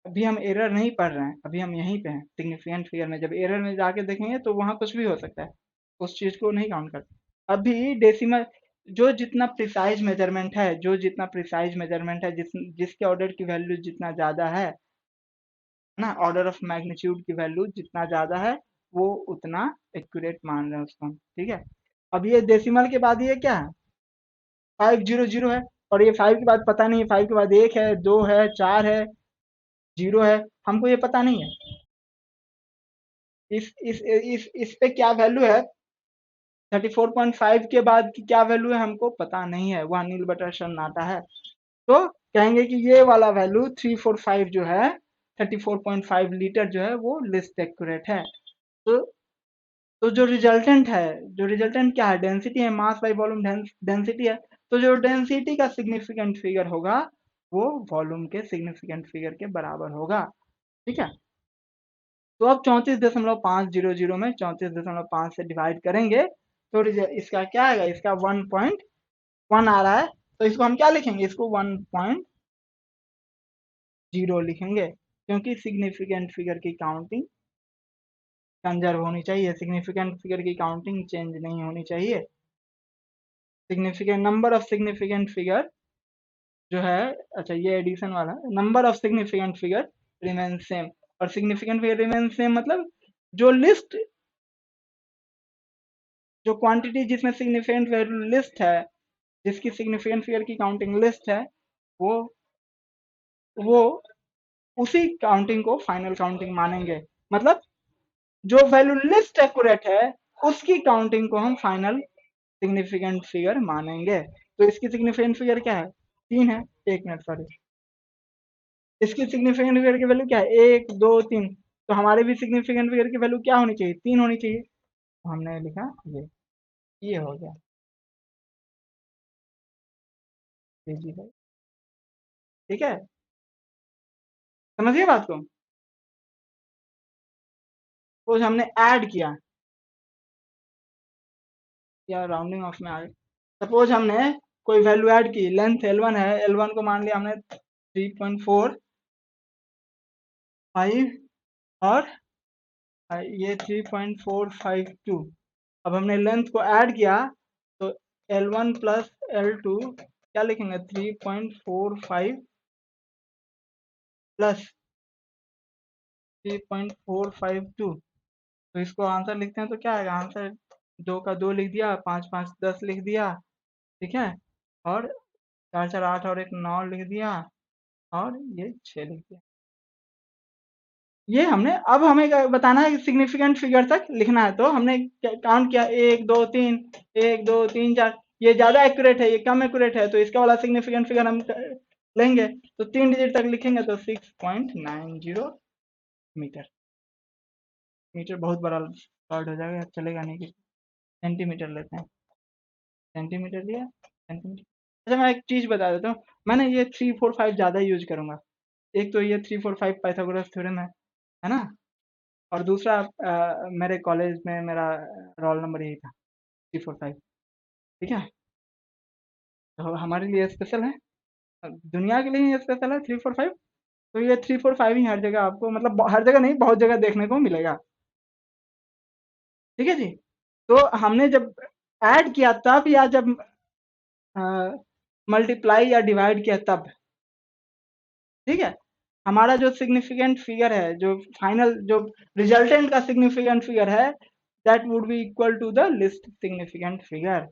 अभी हम एरर नहीं पढ़ रहे हैं, अभी हम यहीं पे हैं सिग्निफिकेंट फिगर में। जब एरर में जाके देखेंगे तो वहां कुछ भी हो सकता है, उस चीज को नहीं काउंट करते। अभी डेसिमल जो जितना प्रिसाइज मेजरमेंट है, जो जितना प्रिसाइज मेजरमेंट है, जिसके ऑर्डर की वैल्यू जितना ज्यादा है ना, ऑर्डर ऑफ मैग्नीट्यूड की वैल्यू जितना ज्यादा है वो उतना एक्यूरेट मान रहे हैं उसको हम, ठीक है। अब ये डेसिमल के बाद ये क्या है? 500 है, और ये 5 के बाद पता नहीं है, 5 के बाद 1 है, 2 है, 4 है, 0 है, हमको ये पता नहीं है। इस पे क्या वैल्यू है? 34.5 के बाद की क्या वैल्यू है हमको पता नहीं है, वह नील बटा सन्नाटा है। तो कहेंगे कि ये वाला वैल्यू 345 जो है, 34.5 लीटर जो है वो लिस्ट एक्यूरेट है। तो तो जो रिजल्टेंट है, जो रिजल्टेंट क्या है? डेंसिटी है, मास बाई वॉल्यूम डेंसिटी है। तो जो डेंसिटी का सिग्निफिकेंट फिगर होगा वो वॉल्यूम के सिग्निफिकेंट फिगर के बराबर होगा, ठीक है। तो अब 34.500 में 34.5 से डिवाइड करेंगे तो इसका क्या आएगा? इसका 1.1 आ रहा है, तो इसको हम क्या लिखेंगे? इसको 1.0 लिखेंगे, क्योंकि सिग्निफिकेंट फिगर की काउंटिंग कंजर्व होनी चाहिए, सिग्निफिकेंट फिगर की काउंटिंग चेंज नहीं होनी चाहिए। Significant number of significant figure जो है, अच्छा ये एडिशन वाला, number of significant figure remain same. और सिग्निफिकेंट फिगर रिमेन सेम मतलब जो लिस्ट, जो क्वांटिटी जिसमें सिग्निफिकेंट वैल्यू लिस्ट है, जिसकी सिग्निफिकेंट फिगर की काउंटिंग लिस्ट है, वो वो उसी काउंटिंग को फाइनल काउंटिंग मानेंगे। मतलब जो वैल्यू लिस्ट एक्यूरेट है उसकी काउंटिंग को हम फाइनल सिग्निफिकेंट फिगर मानेंगे। तो इसकी सिग्निफिकेंट फिगर क्या है? 3 है। 1 मिनट सॉरी, इसकी सिग्निफिकेंट फिगर की वैल्यू क्या है? 1 2 3। तो हमारे भी सिग्निफिकेंट फिगर की वैल्यू क्या होनी चाहिए? 3 होनी चाहिए। तो हमने लिखा ये हो गया, ये जी भाई, ठीक है। समझिए बात को। तो हमने ऐड किया या राउंडिंग ऑफ में आ गए। सपोज हमने कोई वैल्यू ऐड की, लेंथ L1 है, L1 को मान लिया हमने 3.45 और ये 3.452। अब हमने लेंथ को ऐड किया तो L1 प्लस L2 क्या लिखेंगे? 3.45 प्लस 3.452। तो इसको आंसर लिखते हैं तो क्या आएगा आंसर? 2 का 2 लिख दिया, 5 5 10 लिख दिया, ठीक है, और 4 4 8 और 1 9 लिख दिया, और ये 6 लिख दिया। ये हमने, अब हमें बताना है सिग्निफिकेंट फिगर तक लिखना है। तो हमने काउंट किया 1 2 3, 1 2 3 4, ये ज्यादा एक्यूरेट है, ये कम एक्यूरेट है, तो इसका वाला सिग्निफिकेंट फिगर हम लेंगे। तो 3 डिजिट तक लिखेंगे तो 6.90 मीटर। मीटर बहुत बड़ा वर्ड हो जाएगा, चलेगा नहीं कि सेंटीमीटर लेते हैं। सेंटीमीटर लिया, सेंटीमीटर। अच्छा मैं एक चीज बता देता हूँ, मैंने ये 3 4 5 ज्यादा यूज करूंगा। एक तो ये 3 4 5 पाइथागोरस थ्योरम है ना, और दूसरा मेरे कॉलेज में मेरा रोल नंबर यही था 345। ठीक है, तो हमारे लिए स्पेशल है, दुनिया के लिए स्पेशल है 345। तो ये 345 ही हर जगह आपको, मतलब हर जगह नहीं, बहुत जगह देखने को मिलेगा। ठीक है जी। तो हमने जब ऐड किया तब, या जब मल्टीप्लाई या डिवाइड किया तब, ठीक है, हमारा जो सिग्निफिकेंट फिगर है, जो फाइनल जो रिजल्टेंट का सिग्निफिकेंट फिगर है, that would be equal to the least significant figure.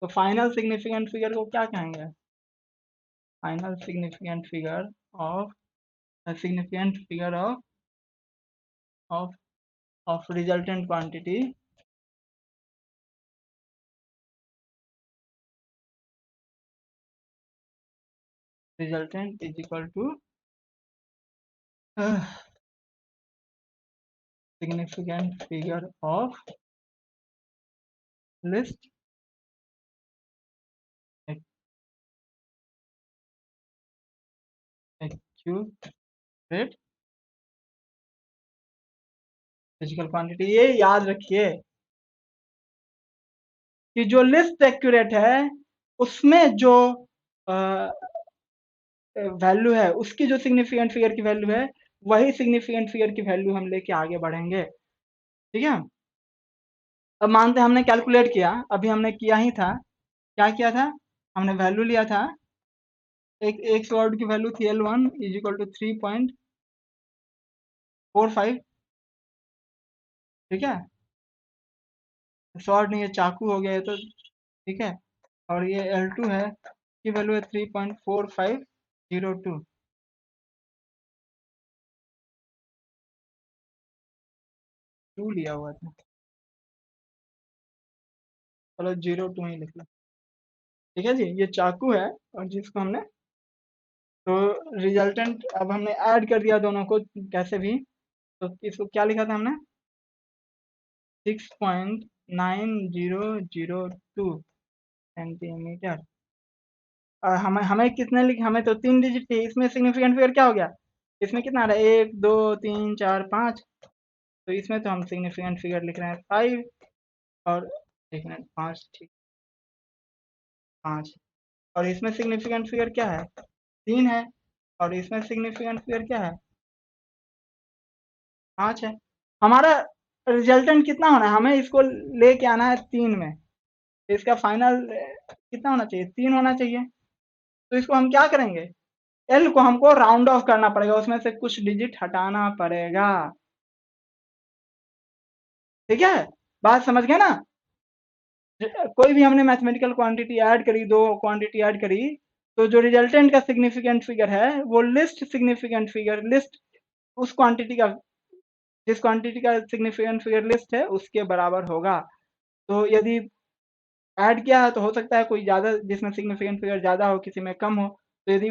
तो फाइनल सिग्निफिकेंट फिगर को क्या कहेंगे? Final significant figure of significant figure of of resultant quantity resultant is equal to significant figure of list accurate physical quantity. ये याद रखिए कि जो लिस्ट एक्यूरेट है उसमें जो वैल्यू है, उसकी जो सिग्निफिकेंट फिगर की वैल्यू है, वही सिग्निफिकेंट फिगर की वैल्यू हम लेके आगे बढ़ेंगे। ठीक है, अब मानते हैं हमने कैलकुलेट किया, अभी हमने किया ही था, क्या किया था, हमने वैल्यू लिया था, एक स्लॉट की वैल्यू थी L1 इज इक्वल टू 3.45। ठीक है, शॉर्ट नहीं है, चाकू हो गया ये तो। ठीक है, और ये L2 है, की वैल्यू है 3.4502। 2 लिया हुआ था, चलो 02 ही लिख लो। ठीक है जी, ये चाकू है, और जिसको हमने, तो रिजल्टेंट अब हमने ऐड कर दिया दोनों को कैसे भी, तो इसको क्या लिखा था हमने, 6.9002 सेंटीमीटर। और हमें हमें कितने लिख, हमें तो 3 डिजिट थी, इसमें सिग्निफिकेंट फिगर क्या हो गया, इसमें कितना आ रहा है, 1 2 3 4 5, तो इसमें तो हम सिग्निफिकेंट फिगर लिख रहे हैं 5, और एक मिनट 5, ठीक 5, और इसमें सिग्निफिकेंट फिगर क्या है, 3 है, और इसमें सिग्निफिकेंट फिगर क्या है, 5 है। हमारा रिजल्टेंट कितना होना है, हमें इसको लेके आना है 3 में, तो इसका फाइनल कितना होना चाहिए, 3 होना चाहिए। तो इसको हम क्या करेंगे, एल को हमको राउंड ऑफ करना पड़ेगा, उसमें से कुछ डिजिट हटाना पड़ेगा। ठीक है, बात समझ गए ना? कोई भी हमने मैथमेटिकल क्वांटिटी ऐड करी, दो क्वांटिटी ऐड करी, तो जो रिजल्टेंट का सिग्निफिकेंट फिगर है वो लिस्ट सिग्निफिकेंट फिगर, लिस्ट उस क्वांटिटी का, जिस क्वांटिटी का सिग्निफिकेंट फिगर लिस्ट है उसके बराबर होगा। तो यदि ऐड किया है तो हो सकता है कोई ज़्यादा, जिसमें सिग्निफिकेंट फिगर ज़्यादा हो, किसी में कम हो। तो यदि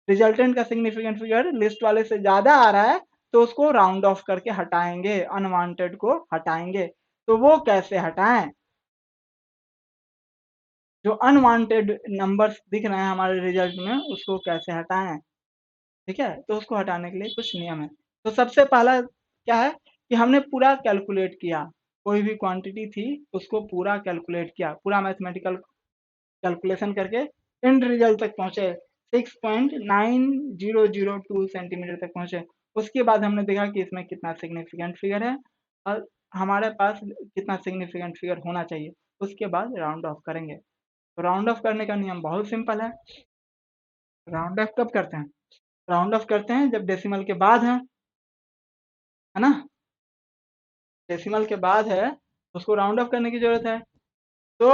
रिजल्टेंट का सिग्निफिकेंट फिगर लिस्ट वाले से ज़्यादा आ रहा है तो उसको राउंड ऑफ करके हटाएंगे, अनवांटेड को हटाएंगे। तो वो कैसे हटाएं, जो अनवांटेड नंबर्स दिख रहे हैं हमारे रिजल्ट में उसको कैसे हटाएं। ठीक है, तो उसको हटाने के लिए कुछ नियम है। तो सबसे पहला क्या है कि हमने पूरा कैलकुलेट किया, कोई भी क्वांटिटी थी उसको पूरा कैलकुलेट किया, पूरा मैथमेटिकल कैलकुलेशन करके एंड रिजल्ट तक पहुंचे, 6.9002 सेंटीमीटर तक पहुंचे। उसके बाद हमने देखा कि इसमें कितना सिग्निफिकेंट फिगर है और हमारे पास कितना सिग्निफिकेंट फिगर होना चाहिए, उसके बाद राउंड ऑफ करेंगे। तो राउंड ऑफ करने का नियम बहुत सिंपल है। राउंड ऑफ कब करते हैं, राउंड ऑफ करते हैं जब डेसिमल के बाद है ना, डेसिमल के बाद है, उसको राउंड ऑफ करने की जरूरत है। तो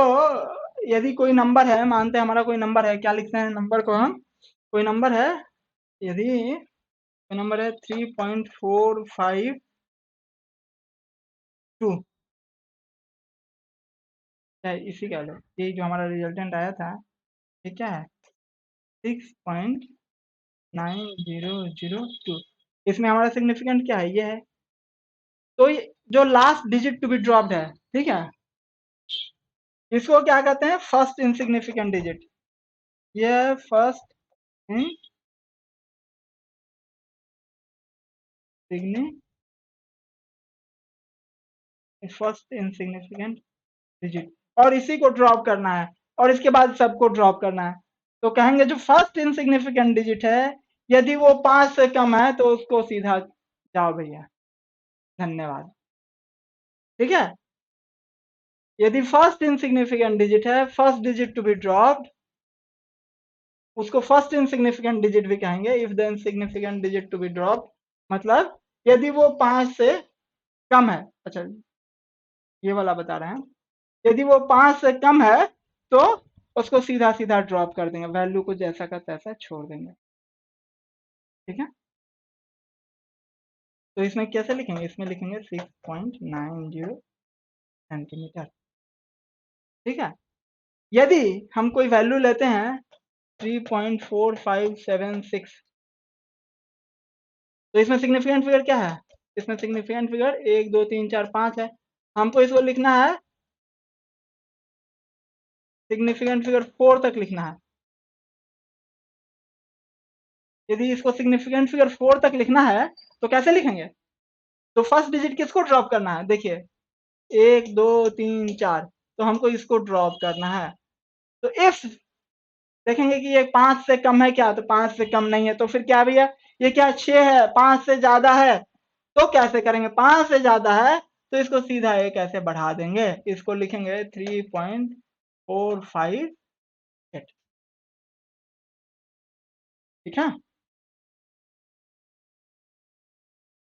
यदि कोई नंबर है, मानते हैं हमारा कोई नंबर है, क्या लिखते हैं नंबर को हम, कोई नंबर है, यदि कोई नंबर है 3.452, इसी का लो, ये जो हमारा रिजल्टेंट आया था, ये क्या है, 6.9002, इसमें हमारा सिग्निफिकेंट क्या है, ये है। तो ये जो last digit to be dropped है, ठीक है, इसको क्या कहते हैं, फर्स्ट इनसिग्निफिकेंट डिजिट। ये फर्स्ट फर्स्ट इनसिग्निफिकेंट डिजिट, और इसी को ड्रॉप करना है, और इसके बाद सबको ड्रॉप करना है। तो कहेंगे जो फर्स्ट इनसिग्निफिकेंट डिजिट है, यदि वो 5 से कम है तो उसको सीधा जाओ भैया, धन्यवाद। ठीक है, यदि फर्स्ट इनसिग्निफिकेंट डिजिट है, first digit to be dropped, उसको फर्स्ट इनसिग्निफिकेंट डिजिट भी कहेंगे। If the insignificant digit to be dropped, मतलब यदि वो 5 से कम है। अच्छा, ये वाला बता रहे हैं, यदि वो 5 से कम है तो उसको सीधा सीधा ड्रॉप कर देंगे, वैल्यू को जैसा का तैसा छोड़ देंगे। ठीक है, तो इसमें कैसे लिखेंगे, इसमें लिखेंगे 6.90 सेंटीमीटर। ठीक है, यदि हम कोई वैल्यू लेते हैं 3.4576, तो इसमें सिग्निफिकेंट फिगर क्या है, इसमें सिग्निफिकेंट फिगर 1 2 3 4 5 है। हमको इसको लिखना है, सिग्निफिकेंट फिगर 4 तक लिखना है। यदि इसको सिग्निफिकेंट फिगर 4 तक लिखना है तो कैसे लिखेंगे, तो फर्स्ट डिजिट किसको ड्रॉप करना है, देखिए 1 2 3 4, तो हमको इसको ड्रॉप करना है। तो इफ देखेंगे कि ये 5 से कम है क्या, तो 5 से कम नहीं है, तो फिर क्या भैया, ये क्या 6 है, 5 से ज्यादा है, तो कैसे करेंगे, 5 से ज्यादा है तो इसको सीधा एक ऐसे बढ़ा देंगे, इसको लिखेंगे 3.458। ठीक है,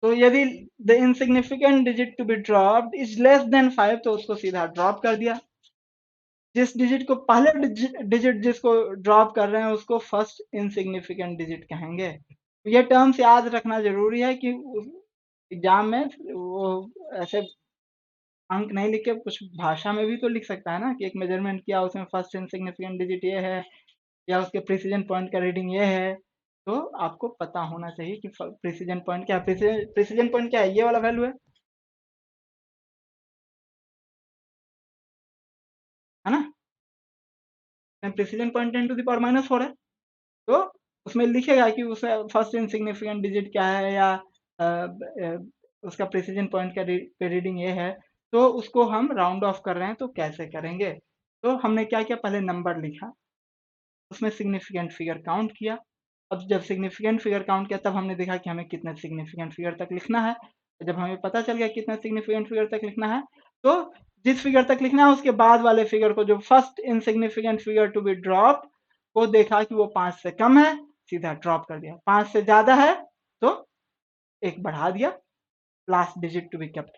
तो यदि the insignificant digit to be dropped is less than 5, तो उसको सीधा ड्रॉप कर दिया। जिस डिजिट को पहले डिजिट जिसको ड्रॉप कर रहे हैं उसको फर्स्ट इनसिग्निफिकेंट डिजिट कहेंगे। ये टर्म्स याद रखना जरूरी है कि एग्जाम में वो ऐसे अंक नहीं लिख के कुछ भाषा में भी तो लिख सकता है ना, कि एक मेजरमेंट किया उसमें फर्स्ट इनसिग्निफिकेंट डिजिट ये है, या उसके प्रिसीजन पॉइंट का रीडिंग ये है। तो आपको पता होना चाहिए कि प्रिसीजन पॉइंट क्या है, प्रिसीजन पॉइंट क्या है, ये वाला वैल्यू है ना, प्रिसीजन पॉइंट 10⁻⁴ है। तो उसमें लिखेगा कि उस फर्स्ट इनसिग्निफिकेंट डिजिट क्या है, या अ, अ, उसका प्रिसीजन पॉइंट का पे रीडिंग ये है, तो उसको हम राउंड ऑफ कर रहे हैं तो कैसे करेंगे। तो हमने क्या किया, पहले नंबर लिखा, उसमें सिग्निफिकेंट फिगर काउंट किया। अब जब सिग्निफिकेंट फिगर काउंट किया तब हमने देखा कि हमें कितने सिग्निफिकेंट फिगर तक लिखना है। जब हमें पता चल गया कितना सिग्निफिकेंट फिगर तक लिखना है, तो जिस फिगर तक लिखना है उसके बाद वाले फिगर को, जो first insignificant figure to be drop, वो देखा कि वो 5 से कम है, सीधा ड्रॉप कर दिया। 5 से ज्यादा है तो एक बढ़ा दिया, last digit to be kept.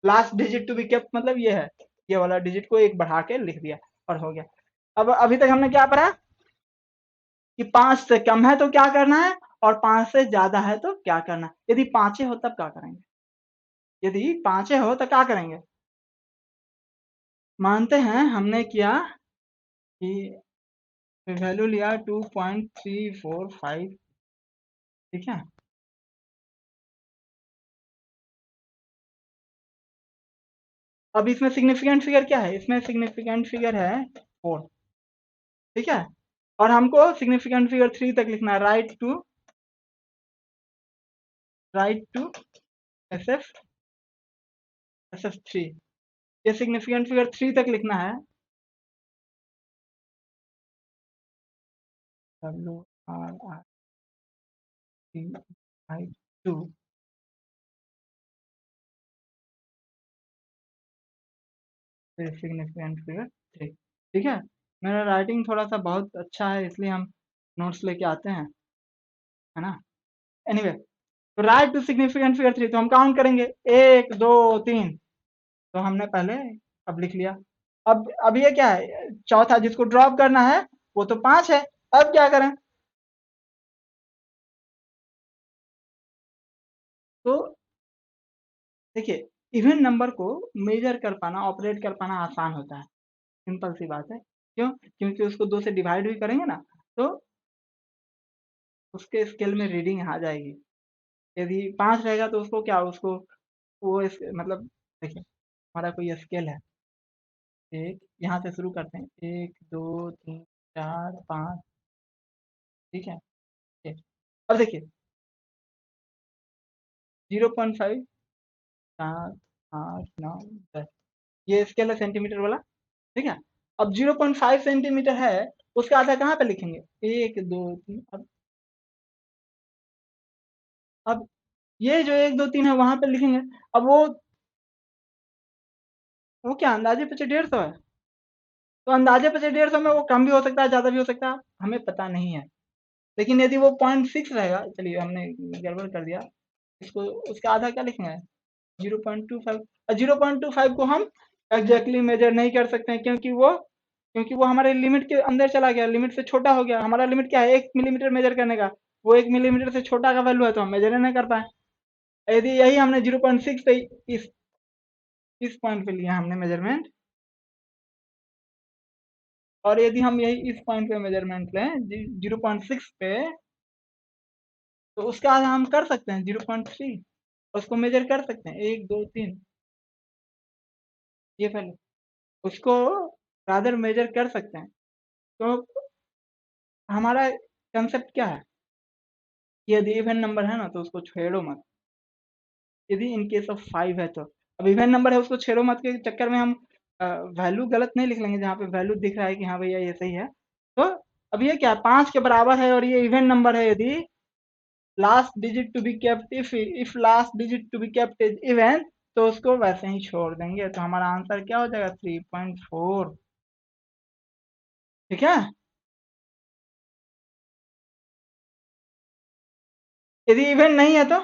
Last digit to be kept मतलब ये है, ये वाला डिजिट को एक बढ़ा के लिख दिया और हो गया। अब अभी तक हमने क्या पढ़ा, कि 5 से कम है तो क्या करना है, और 5 से ज्यादा है तो क्या करना है। यदि पांचे हो तब क्या करेंगे, यदि पांचे हो तो क्या करेंगे। मानते हैं हमने किया कि वैल्यू लिया 2.345। ठीक है, अब इसमें सिग्निफिकेंट फिगर क्या है, इसमें सिग्निफिकेंट फिगर है 4। ठीक है, और हमको सिग्निफिकेंट फिगर 3 तक लिखना है, राइट टू एस एफ 3, ये सिग्निफिकेंट फिगर 3 तक लिखना है। WRIT 2 significant figure 3। ठीक है, मेरा राइटिंग थोड़ा सा बहुत अच्छा है इसलिए हम नोट्स लेके आते हैं, है ना। एनीवे, तो राइट टू सिग्निफिकेंट फिगर 3, तो हम काउंट करेंगे 1 2 3, तो हमने पहले अब लिख लिया। अब ये क्या है, चौथा जिसको ड्रॉप करना है वो तो 5 है। अब क्या करें, तो देखिए, इवन नंबर को मेजर कर पाना, ऑपरेट कर पाना आसान होता है, सिंपल सी बात है। क्यों, क्योंकि उसको 2 से डिवाइड भी करेंगे ना, तो उसके स्केल में रीडिंग आ जाएगी। यदि 5 रहेगा तो उसको क्या, उसको वो मतलब देखिए, हमारा कोई स्केल है, एक यहाँ से शुरू करते हैं, 1 2 3 4 5। ठीक है, ठीक। अब देखिए, 0.5, 7, 8, 9, 10, ये स्केल है सेंटीमीटर वाला। ठीक है, अब 0.5 सेंटीमीटर है, उसका आधा कहाँ पे लिखेंगे? 1 2 3। अब ये जो 1 2 3 है वहां पे लिखेंगे। अब वो क्या अंदाजे पीछे 150 है, तो अंदाजे पीछे 150 में वो कम भी हो सकता है, ज्यादा भी हो सकता है, हमें पता नहीं है। लेकिन यदि वो 0.6 रहेगा, चलिए हमने गड़बड़ कर दिया इसको, उसका आधा क्या लिखेंगे? 0.25। 0.25 को हम एग्जैक्टली मेजर नहीं कर सकते हैं, क्योंकि वो हमारे लिमिट के अंदर चला गया, लिमिट से छोटा हो गया। हमारा लिमिट क्या है? 1 मिलीमीटर मेजर करने का। वो 1 मिलीमीटर से छोटा का वैल्यू है, तो हम मेजर नहीं कर पाए। यदि यही हमने 0.6 पे इस पॉइंट पे लिया हमने मेजरमेंट, और यदि हम यही इस पॉइंट पे मेजरमेंट लें 0.6 पे, तो उसका आधा हम कर सकते हैं 0.3, उसको मेजर कर सकते हैं 1 2 3, ये पहले उसको रादर मेजर कर सकते हैं। तो हमारा कंसेप्ट क्या है कि यदि इवन नंबर है ना तो उसको छेड़ो मत, यदि इन केस ऑफ 5 है तो। अब इवन नंबर है उसको छेड़ो मत के चक्कर में हम वैल्यू गलत नहीं लिख लेंगे, जहाँ पे वैल्यू दिख रहा है कि हाँ भैया ये सही है। तो अब ये क्या 5 के बराबर है और ये इवन नंबर है, यदि last digit to be kept, if last digit to be kept is even, तो उसको वैसे ही छोड़ देंगे। तो हमारा आंसर क्या हो जाएगा? 3.4। ठीक है, यदि इवन नहीं है तो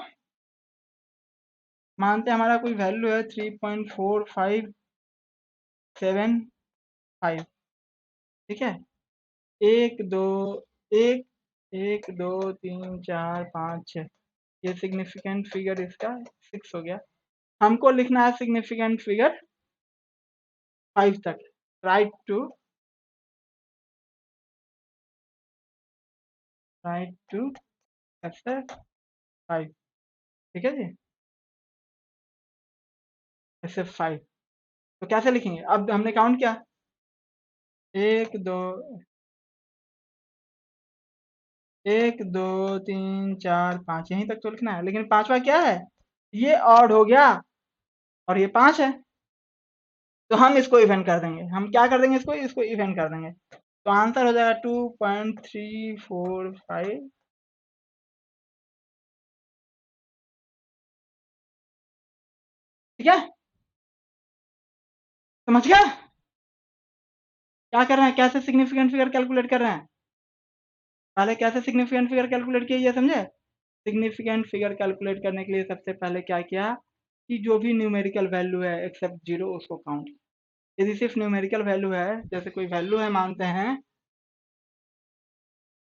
मानते हैं हमारा कोई वैल्यू है 3.4575। ठीक है, एक दो एक 1 2 3 4 5 6, ये सिग्निफिकेंट फिगर इसका 6 हो गया। हमको लिखना है सिग्निफिकेंट फिगर 5 तक। राइट टू ऐसे 5। ठीक है जी, ऐसे 5। तो कैसे लिखेंगे? अब हमने काउंट किया, 1 2 3 4 5, यहीं तक तो लिखना है। लेकिन पांचवा क्या है? ये ऑड हो गया और ये 5 है, तो हम इसको इवन कर देंगे। हम क्या कर देंगे? इसको इवन कर देंगे। तो आंसर हो जाएगा 2.345। ठीक है, समझ गया क्या कर रहे हैं, कैसे सिग्निफिकेंट फिगर कैलकुलेट कर रहे हैं? पहले कैसे सिग्निफिकेंट फिगर कैलकुलेट किया, ये समझे? सिग्निफिकेंट फिगर कैलकुलेट करने के लिए सबसे पहले क्या किया कि जो भी न्यूमेरिकल वैल्यू है एक्सेप्ट जीरो उसको काउंट। यदि सिर्फ न्यूमेरिकल वैल्यू है, जैसे कोई वैल्यू है मानते हैं,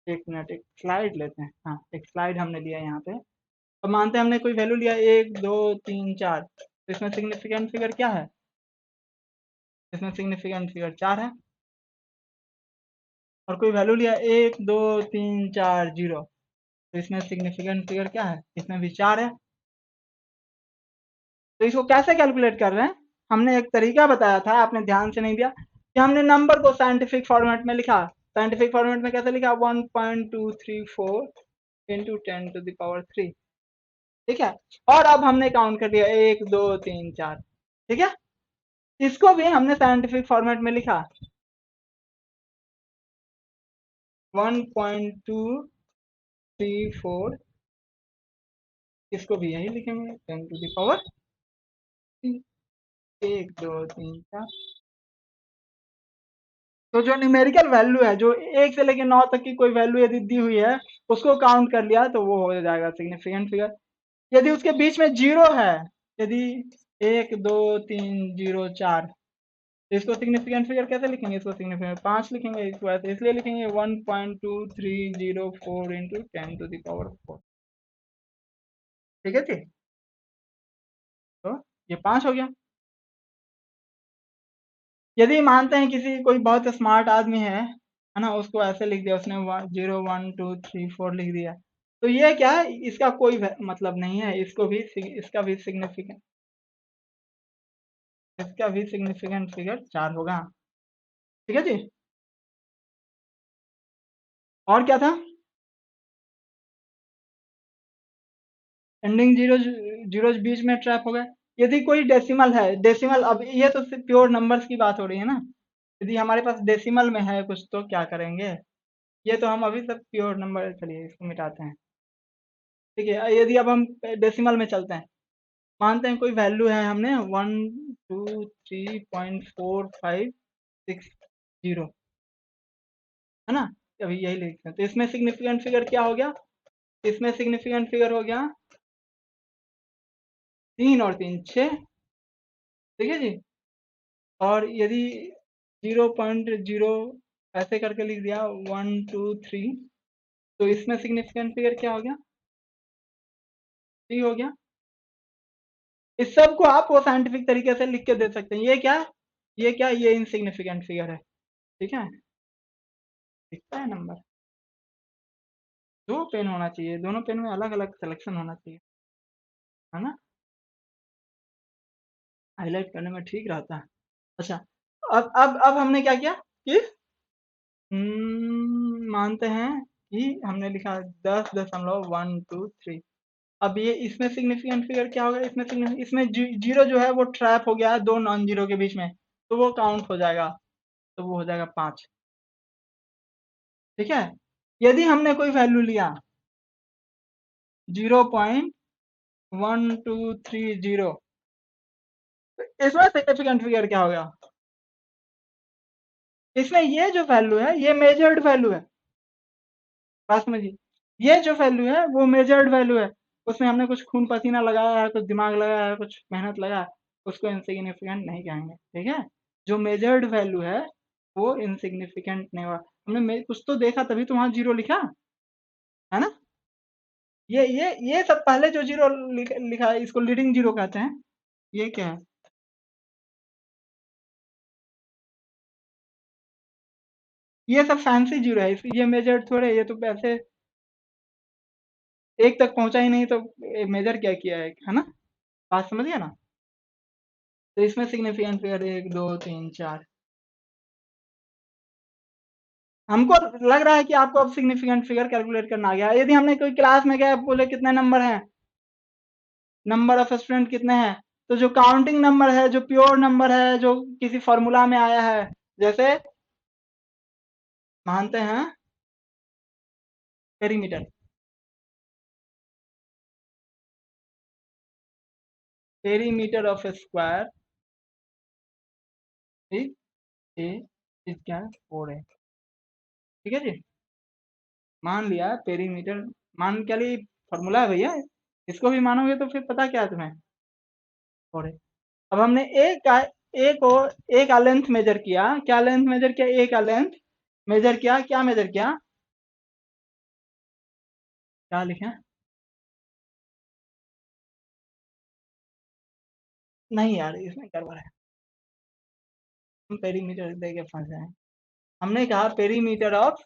एक मिनट एक स्लाइड लेते हैं, हाँ एक स्लाइड हमने लिया यहाँ पे। अब मानते हैं हमने कोई वैल्यू लिया 1 2 3 4, तो इसमें सिग्निफिकेंट फिगर क्या है? इसमें सिग्निफिकेंट फिगर 4 है। और कोई वैल्यू लिया 1 2 3 4 0, तो इसमें सिग्निफिकेंट फिगर क्या है? इसमें भी 4 है। तो इसको कैसे कैलकुलेट कर रहे हैं? हमने एक तरीका बताया था, आपने ध्यान से नहीं दिया, कि हमने नंबर को साइंटिफिक फॉर्मेट में लिखा। साइंटिफिक फॉर्मेट में कैसे लिखा? 1.234 इंटू 10⁻³ ठीक है। और अब हमने काउंट कर दिया 1 2 3 4। ठीक है, इसको भी हमने साइंटिफिक फॉर्मेट में लिखा 1.234, इसको भी यही लिखेंगे 10⁻³ 1 2 3 4। तो जो न्यूमेरिकल वैल्यू है, जो 1 से लेकर 9 तक की कोई वैल्यू यदि दी हुई है, उसको काउंट कर लिया तो वो हो जाएगा सिग्निफिकेंट फिगर। यदि उसके बीच में जीरो है, यदि 1 2 3 0 4, तो इसको सिग्निफिकेंट फिगर कैसे लिखेंगे? इसको सिग्निफिकेंट 5 लिखेंगे। इसको ऐसे इसलिए लिखेंगे 1.2304 इंटू 10⁻⁴। ठीक है जी, तो ये 5 हो गया। यदि मानते हैं किसी कोई बहुत स्मार्ट आदमी है ना, उसको ऐसे लिख दिया उसने 0 1 2 3 4 लिख दिया, तो ये क्या है? इसका कोई मतलब नहीं है। इसका भी सिग्निफिकेंट फिगर 4 होगा। ठीक है जी, और क्या था? एंडिंग जीरो जीरोज बीच में ट्रैप हो गए। यदि कोई डेसिमल है, डेसिमल, अब ये तो सिर्फ प्योर नंबर्स की बात हो रही है ना, यदि हमारे पास डेसिमल में है कुछ तो क्या करेंगे, ये तो हम अभी सब प्योर नंबर, चलिए इसको मिटाते हैं। ठीक है, यदि अब हम डेसिमल में चलते हैं, मानते हैं कोई वैल्यू है, हमने 123.4560, है ना, अभी यही लिखते हैं, तो इसमें सिग्निफिकेंट फिगर क्या हो गया, इसमें सिग्निफिकेंट फिगर हो गया 3 और 3 6। ठीक है जी। और यदि 0.0 ऐसे करके लिख दिया 123, तो इसमें सिग्निफिकेंट फिगर क्या हो गया, 3 हो गया। इस सब को आप वो साइंटिफिक तरीके से लिख के दे सकते हैं, ये क्या, ये क्या, ये इनसिग्निफिकेंट फिगर है। ठीक है, दिखता है नंबर। दो पेन होना चाहिए, दोनों पेन में अलग अलग सिलेक्शन होना चाहिए, है ना, हाईलाइट करने में ठीक रहता है। अच्छा, अब हमने क्या किया कि मानते हैं कि हमने लिखा 10.123। अब ये इसमें सिग्निफिकेंट फिगर क्या होगा, इसमें जीरो जो है वो ट्रैप हो गया है दो नॉन जीरो के बीच में, तो वो काउंट हो जाएगा, तो वो हो जाएगा 5। ठीक है, यदि हमने कोई वैल्यू लिया 0.1230, इसमें सिग्निफिकेंट फिगर क्या होगा, इसमें ये जो वैल्यू है ये मेजर्ड वैल्यू है, बात समझिए, ये जो वैल्यू है वो मेजर्ड वैल्यू है, उसमें हमने कुछ खून पसीना लगाया है, कुछ दिमाग लगाया है, कुछ मेहनत लगाया है, उसको इनसिग्निफिकेंट नहीं कहेंगे। ठीक है, जो मेजर्ड वैल्यू है वो इनसिग्निफिकेंट नहीं हुआ, हमने कुछ तो देखा तभी तो वहां जीरो लिखा, है ना। ये सब पहले जो जीरो लिखा है इसको लीडिंग जीरो कहते हैं। ये क्या है, ये सब फैंसी जीरो है, ये मेजर्ड थोड़े, ये तो ऐसे एक तक पहुंचा ही नहीं तो मेजर क्या किया है ना, बात समझिए ना। तो इसमें सिग्निफिकेंट फिगर 1 2 3 4, हमको लग रहा है कि आपको अब सिग्निफिकेंट फिगर कैलकुलेट करना आ गया है। यदि हमने कोई क्लास में गया बोले कितने नंबर हैं, नंबर ऑफ स्टूडेंट कितने हैं, तो जो काउंटिंग नंबर है, जो प्योर नंबर है, जो किसी फॉर्मूला में आया है, जैसे मानते हैं पेरीमीटर, पेरीमीटर ऑफ स्क्वायर, ठीक, ए इज क्या है 4 है। ठीक है जी, मान लिया पेरीमीटर, मान क्या लिए फॉर्मूला है भैया, इसको भी मानोगे तो फिर पता क्या है तुम्हें, 4 है। अब हमने ए का लेंथ मेजर किया, क्या लेंथ मेजर किया, ए का लेंथ मेजर किया, क्या मेजर किया, क्या लिखे, नहीं यार इसमें गड़बड़ है, हम पेरीमीटर दे के फंस जाए, हमने कहा पेरीमीटर ऑफ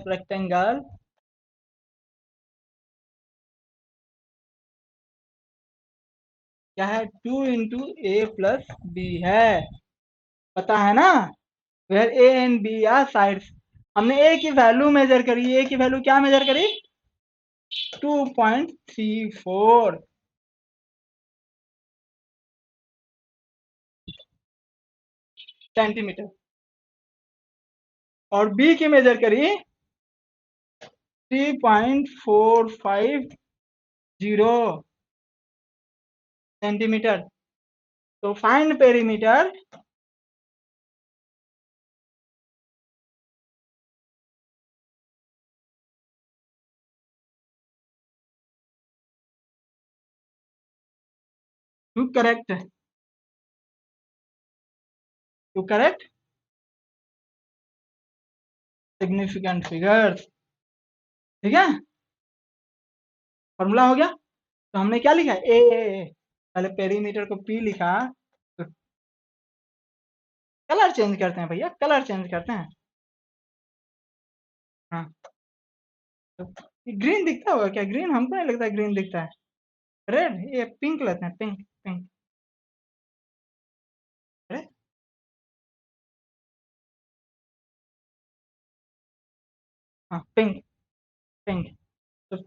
रेक्टेंगल क्या है, 2 into a + b है, पता है ना, where A and B are sides. हमने ए की वैल्यू मेजर करी, ए की वैल्यू क्या मेजर करी, 2.34 सेंटीमीटर, और बी की मेजर करी 3.450 सेंटीमीटर। तो find perimeter, to correct, significant figures. ठीक है, फॉर्मूला हो गया, तो हमने क्या लिखा ए, पहले पेरीमीटर को पी लिखा, तो कलर चेंज करते हैं भैया, कलर चेंज करते हैं, हाँ, तो ग्रीन दिखता होगा क्या, ग्रीन हमको नहीं लगता ग्रीन दिखता है, रेड, ये पिंक लेते हैं, पिंक पिंक, अरे हाँ पिंक, थिंग। तो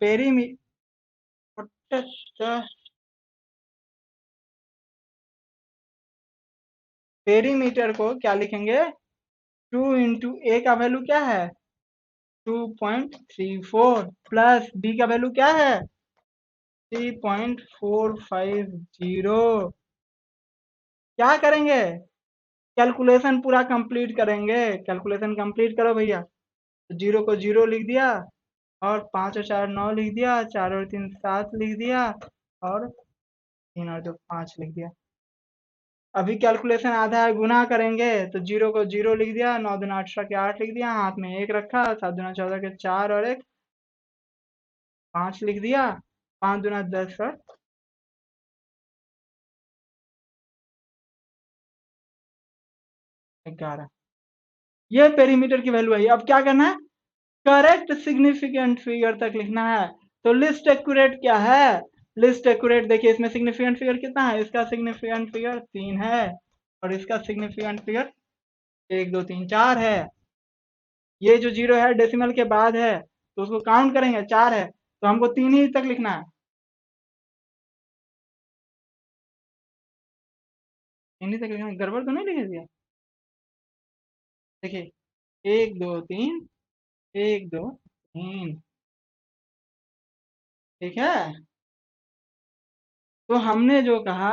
पेरीमीटर को क्या लिखेंगे? 2 × a का वैल्यू क्या है? 2.34 प्लस b का वैल्यू क्या है? 3.450। क्या करेंगे? कैलकुलेशन पूरा कंप्लीट करेंगे। कैलकुलेशन कंप्लीट करो भैया। तो जीरो को जीरो लिख दिया, और 5 और 4 9 लिख दिया, 4 और 3 7 लिख दिया, और 3 और 2 5 लिख दिया। अभी कैलकुलेशन आधा है, गुना करेंगे। तो जीरो को जीरो लिख दिया, 9 दूना 8 लिख दिया, हाथ में 1 रखा, 7 दूना 14 के 4 और 1 5 लिख दिया, 5 दूना 10 और 11। ये पेरीमीटर की वैल्यू है। अब क्या करना है? करेक्ट सिग्निफिकेंट फिगर तक लिखना है। तो लिस्ट एक्यूरेट क्या है? लिस्ट एक्यूरेट देखिए, इसमें सिग्निफिकेंट फिगर कितना है? इसका सिग्निफिकेंट फिगर 3 है, और इसका सिग्निफिकेंट फिगर 1 2 3 4 है। ये जो जीरो है डेसिमल के बाद है, तो उसको काउंट करेंगे, 4 है, तो हमको 3 ही तक लिखना है। 3 ही तक लिखना है, गड़बड़ तो नहीं लिखे दिया? देखिए, 1 2 3, 1 2 3, ठीक है। तो हमने जो कहा,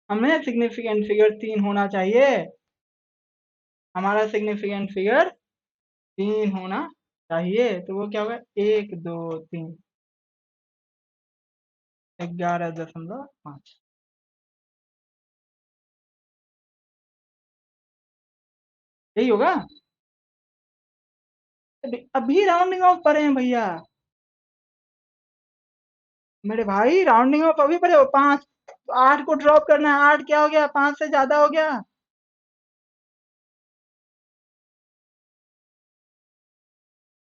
हमें सिग्निफिकेंट फिगर 3 होना चाहिए। हमारा सिग्निफिकेंट फिगर 3 होना चाहिए। तो वो क्या होगा? 1 2 3, 11.5। यही होगा। अभी राउंडिंग ऑफ पढ़े हैं भैया। मेरे भाई राउंडिंग ऑफ अभी पढ़े हो। 5, 8 को ड्रॉप करना है। 8 क्या हो गया? 5 से ज्यादा हो गया।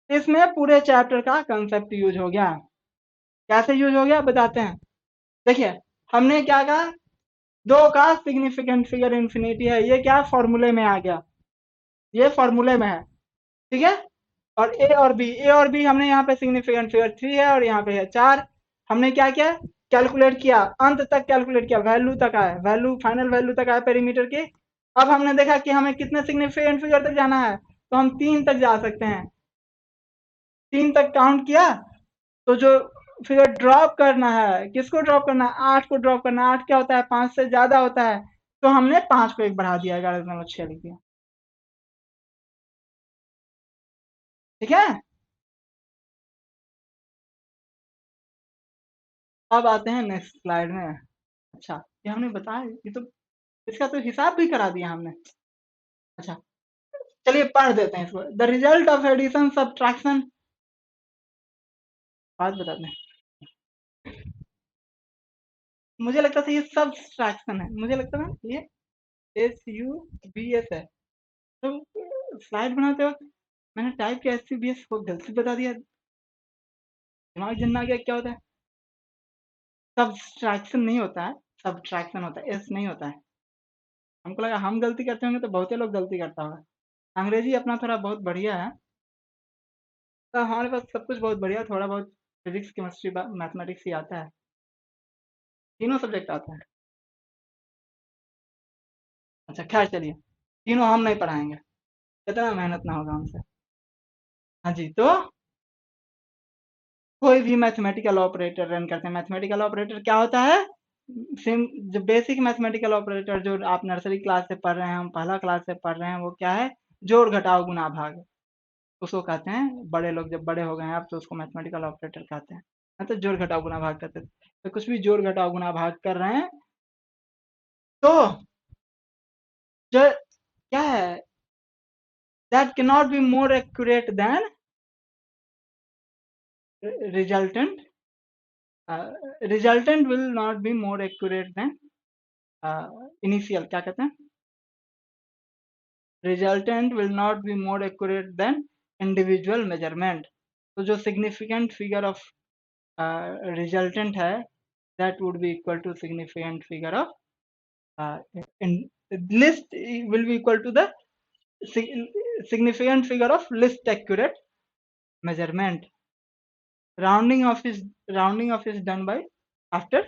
इसमें पूरे चैप्टर का कंसेप्ट यूज हो गया। कैसे यूज हो गया बताते हैं। देखिए, हमने क्या कहा? दो का सिग्निफिकेंट फिगर इंफिनिटी है। ये क्या फॉर्मूले में आ गया? ये फॉर्मूले में है, ठीक है। और ए और बी हमने यहाँ पे सिग्निफिकेंट फिगर 3 है, और यहाँ पे है 4। हमने क्या किया? कैलकुलेट किया, अंत तक कैलकुलेट किया, वैल्यू तक आया, वैल्यू फाइनल वैल्यू तक आया पेरीमीटर की। अब हमने देखा कि हमें कितने सिग्निफिकेंट फिगर तक जाना है, तो हम 3 तक जा सकते हैं। 3 तक काउंट किया, तो जो फिगर ड्रॉप करना है, किसको ड्रॉप करना है? 8 को ड्रॉप करना है। 8 क्या होता है? 5 से ज्यादा होता है। तो हमने 5 को एक बढ़ा दिया, 11.6 लिख दिया, ठीक है। अब आते हैं नेक्स्ट स्लाइड में। अच्छा, ये हमने बताया, ये तो इसका तो हिसाब भी करा दिया हमने। अच्छा, चलिए पढ़ देते हैं इसको। The result of addition subtraction, बात बताते हैं। मुझे लगता था ये सब्ट्रैक्शन है, मुझे लगता था ये SUBS है। तो स्लाइड बनाते वक्त मैंने टाइप किया SUBS को, गलती बता दिया। दिमाग जलना गया, क्या होता है? सब्ट्रैक्शन नहीं होता है, सब्ट्रैक्शन होता है, एस नहीं होता है। हमको लगा हम गलती करते होंगे, तो बहुत लोग गलती करता होगा। अंग्रेजी अपना थोड़ा बहुत बढ़िया है। तो हमारे पास सब कुछ बहुत बढ़िया, थोड़ा बहुत फिजिक्स केमिस्ट्री मैथमेटिक्स ही आता है। तीनों सब्जेक्ट आता है। अच्छा खैर चलिए, तीनों हम नहीं पढ़ाएंगे, इतना मेहनत ना होगा हमसे। हाँ जी, तो कोई भी मैथमेटिकल ऑपरेटर रन करते हैं। मैथमेटिकल ऑपरेटर क्या होता है? सिम जो बेसिक मैथमेटिकल ऑपरेटर जो आप नर्सरी क्लास से पढ़ रहे हैं, हम पहला क्लास से पढ़ रहे हैं, वो क्या है? जोड़ घटाव गुणा भाग, उसको कहते हैं। बड़े लोग जब बड़े हो गए हैं अब, तो उसको मैथमेटिकल ऑपरेटर कहते हैं। हाँ, तो जोड़ घटाव गुणा भाग करते थे, तो कुछ भी जोड़ घटाव गुणा भाग कर रहे हैं, तो जो क्या है, that cannot be more accurate than resultant. Resultant will not be more accurate than initial, क्या कहते हैं? Resultant will not be more accurate than individual measurement. तो जो significant figure of resultant है, that would be equal to significant figure of in list will be equal to the significant figure of least accurate measurement. Rounding off is done by after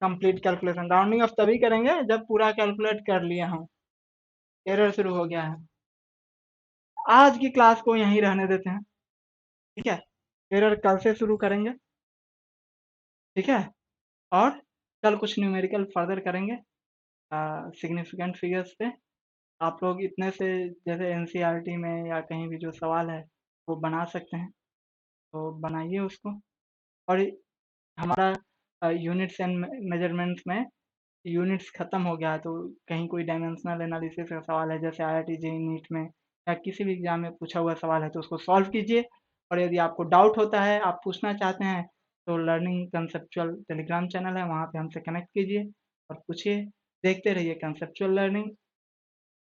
complete calculation. Rounding off तभी करेंगे जब पूरा कैलकुलेट कर लिए हम। एरर शुरू हो गया है। आज की क्लास को यहीं रहने देते हैं, ठीक है। एरर कल से शुरू करेंगे, ठीक है। और कल कुछ न्यूमेरिकल फर्दर करेंगे सिग्निफिकेंट फिगर्स पे। आप लोग इतने से जैसे एनसीईआरटी में या कहीं भी जो सवाल है वो बना सकते हैं, तो बनाइए उसको। और हमारा यूनिट्स एंड मेजरमेंट्स में यूनिट्स खत्म हो गया है, तो कहीं कोई डायमेंशनल एनालिसिस का सवाल है जैसे आईआईटी जेईई नीट में या किसी भी एग्जाम में पूछा हुआ सवाल है तो उसको सॉल्व कीजिए। और यदि आपको डाउट होता है, आप पूछना चाहते हैं, तो लर्निंग कंसेप्चुअल टेलीग्राम चैनल है, वहाँ पे हमसे कनेक्ट कीजिए और पूछिए। देखते रहिए कंसेप्चुअल लर्निंग।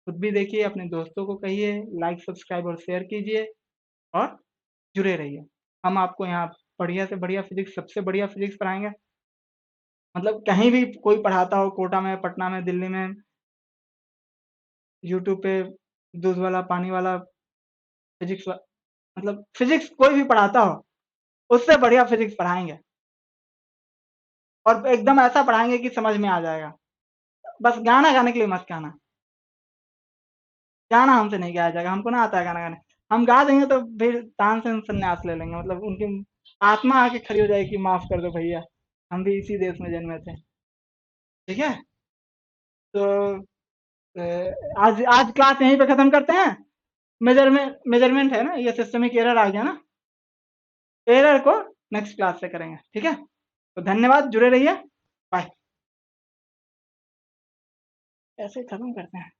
खुद भी देखिए, अपने दोस्तों को कहिए, लाइक सब्सक्राइब और शेयर कीजिए और जुड़े रहिए। हम आपको यहाँ बढ़िया से बढ़िया फिजिक्स, सबसे बढ़िया फिजिक्स पढ़ाएंगे। मतलब कहीं भी कोई पढ़ाता हो, कोटा में, पटना में, दिल्ली में, यूट्यूब पे दूध वाला पानी वाला फिजिक्स मतलब फिजिक्स कोई भी पढ़ाता हो, उससे बढ़िया फिजिक्स पढ़ाएंगे। और एकदम ऐसा पढ़ाएंगे कि समझ में आ जाएगा। बस गाना गाने के लिए मत गाना। गाना हमसे नहीं गाया जाएगा, हमको ना आता है गाना गाने। हम गा देंगे तो फिर तान से संन्यास ले लेंगे, मतलब उनकी आत्मा आके खड़ी हो जाएगी कि माफ कर दो भैया, हम भी इसी देश में जन्मे थे, ठीक है। तो आज आज क्लास यहीं पे खत्म करते हैं। मेजरमेंट है ना, ये सिस्टमिक एरर आ गया ना, एरर को नेक्स्ट क्लास से करेंगे, ठीक है। तो धन्यवाद, जुड़े रहिए। बाय। ऐसे खत्म करते हैं।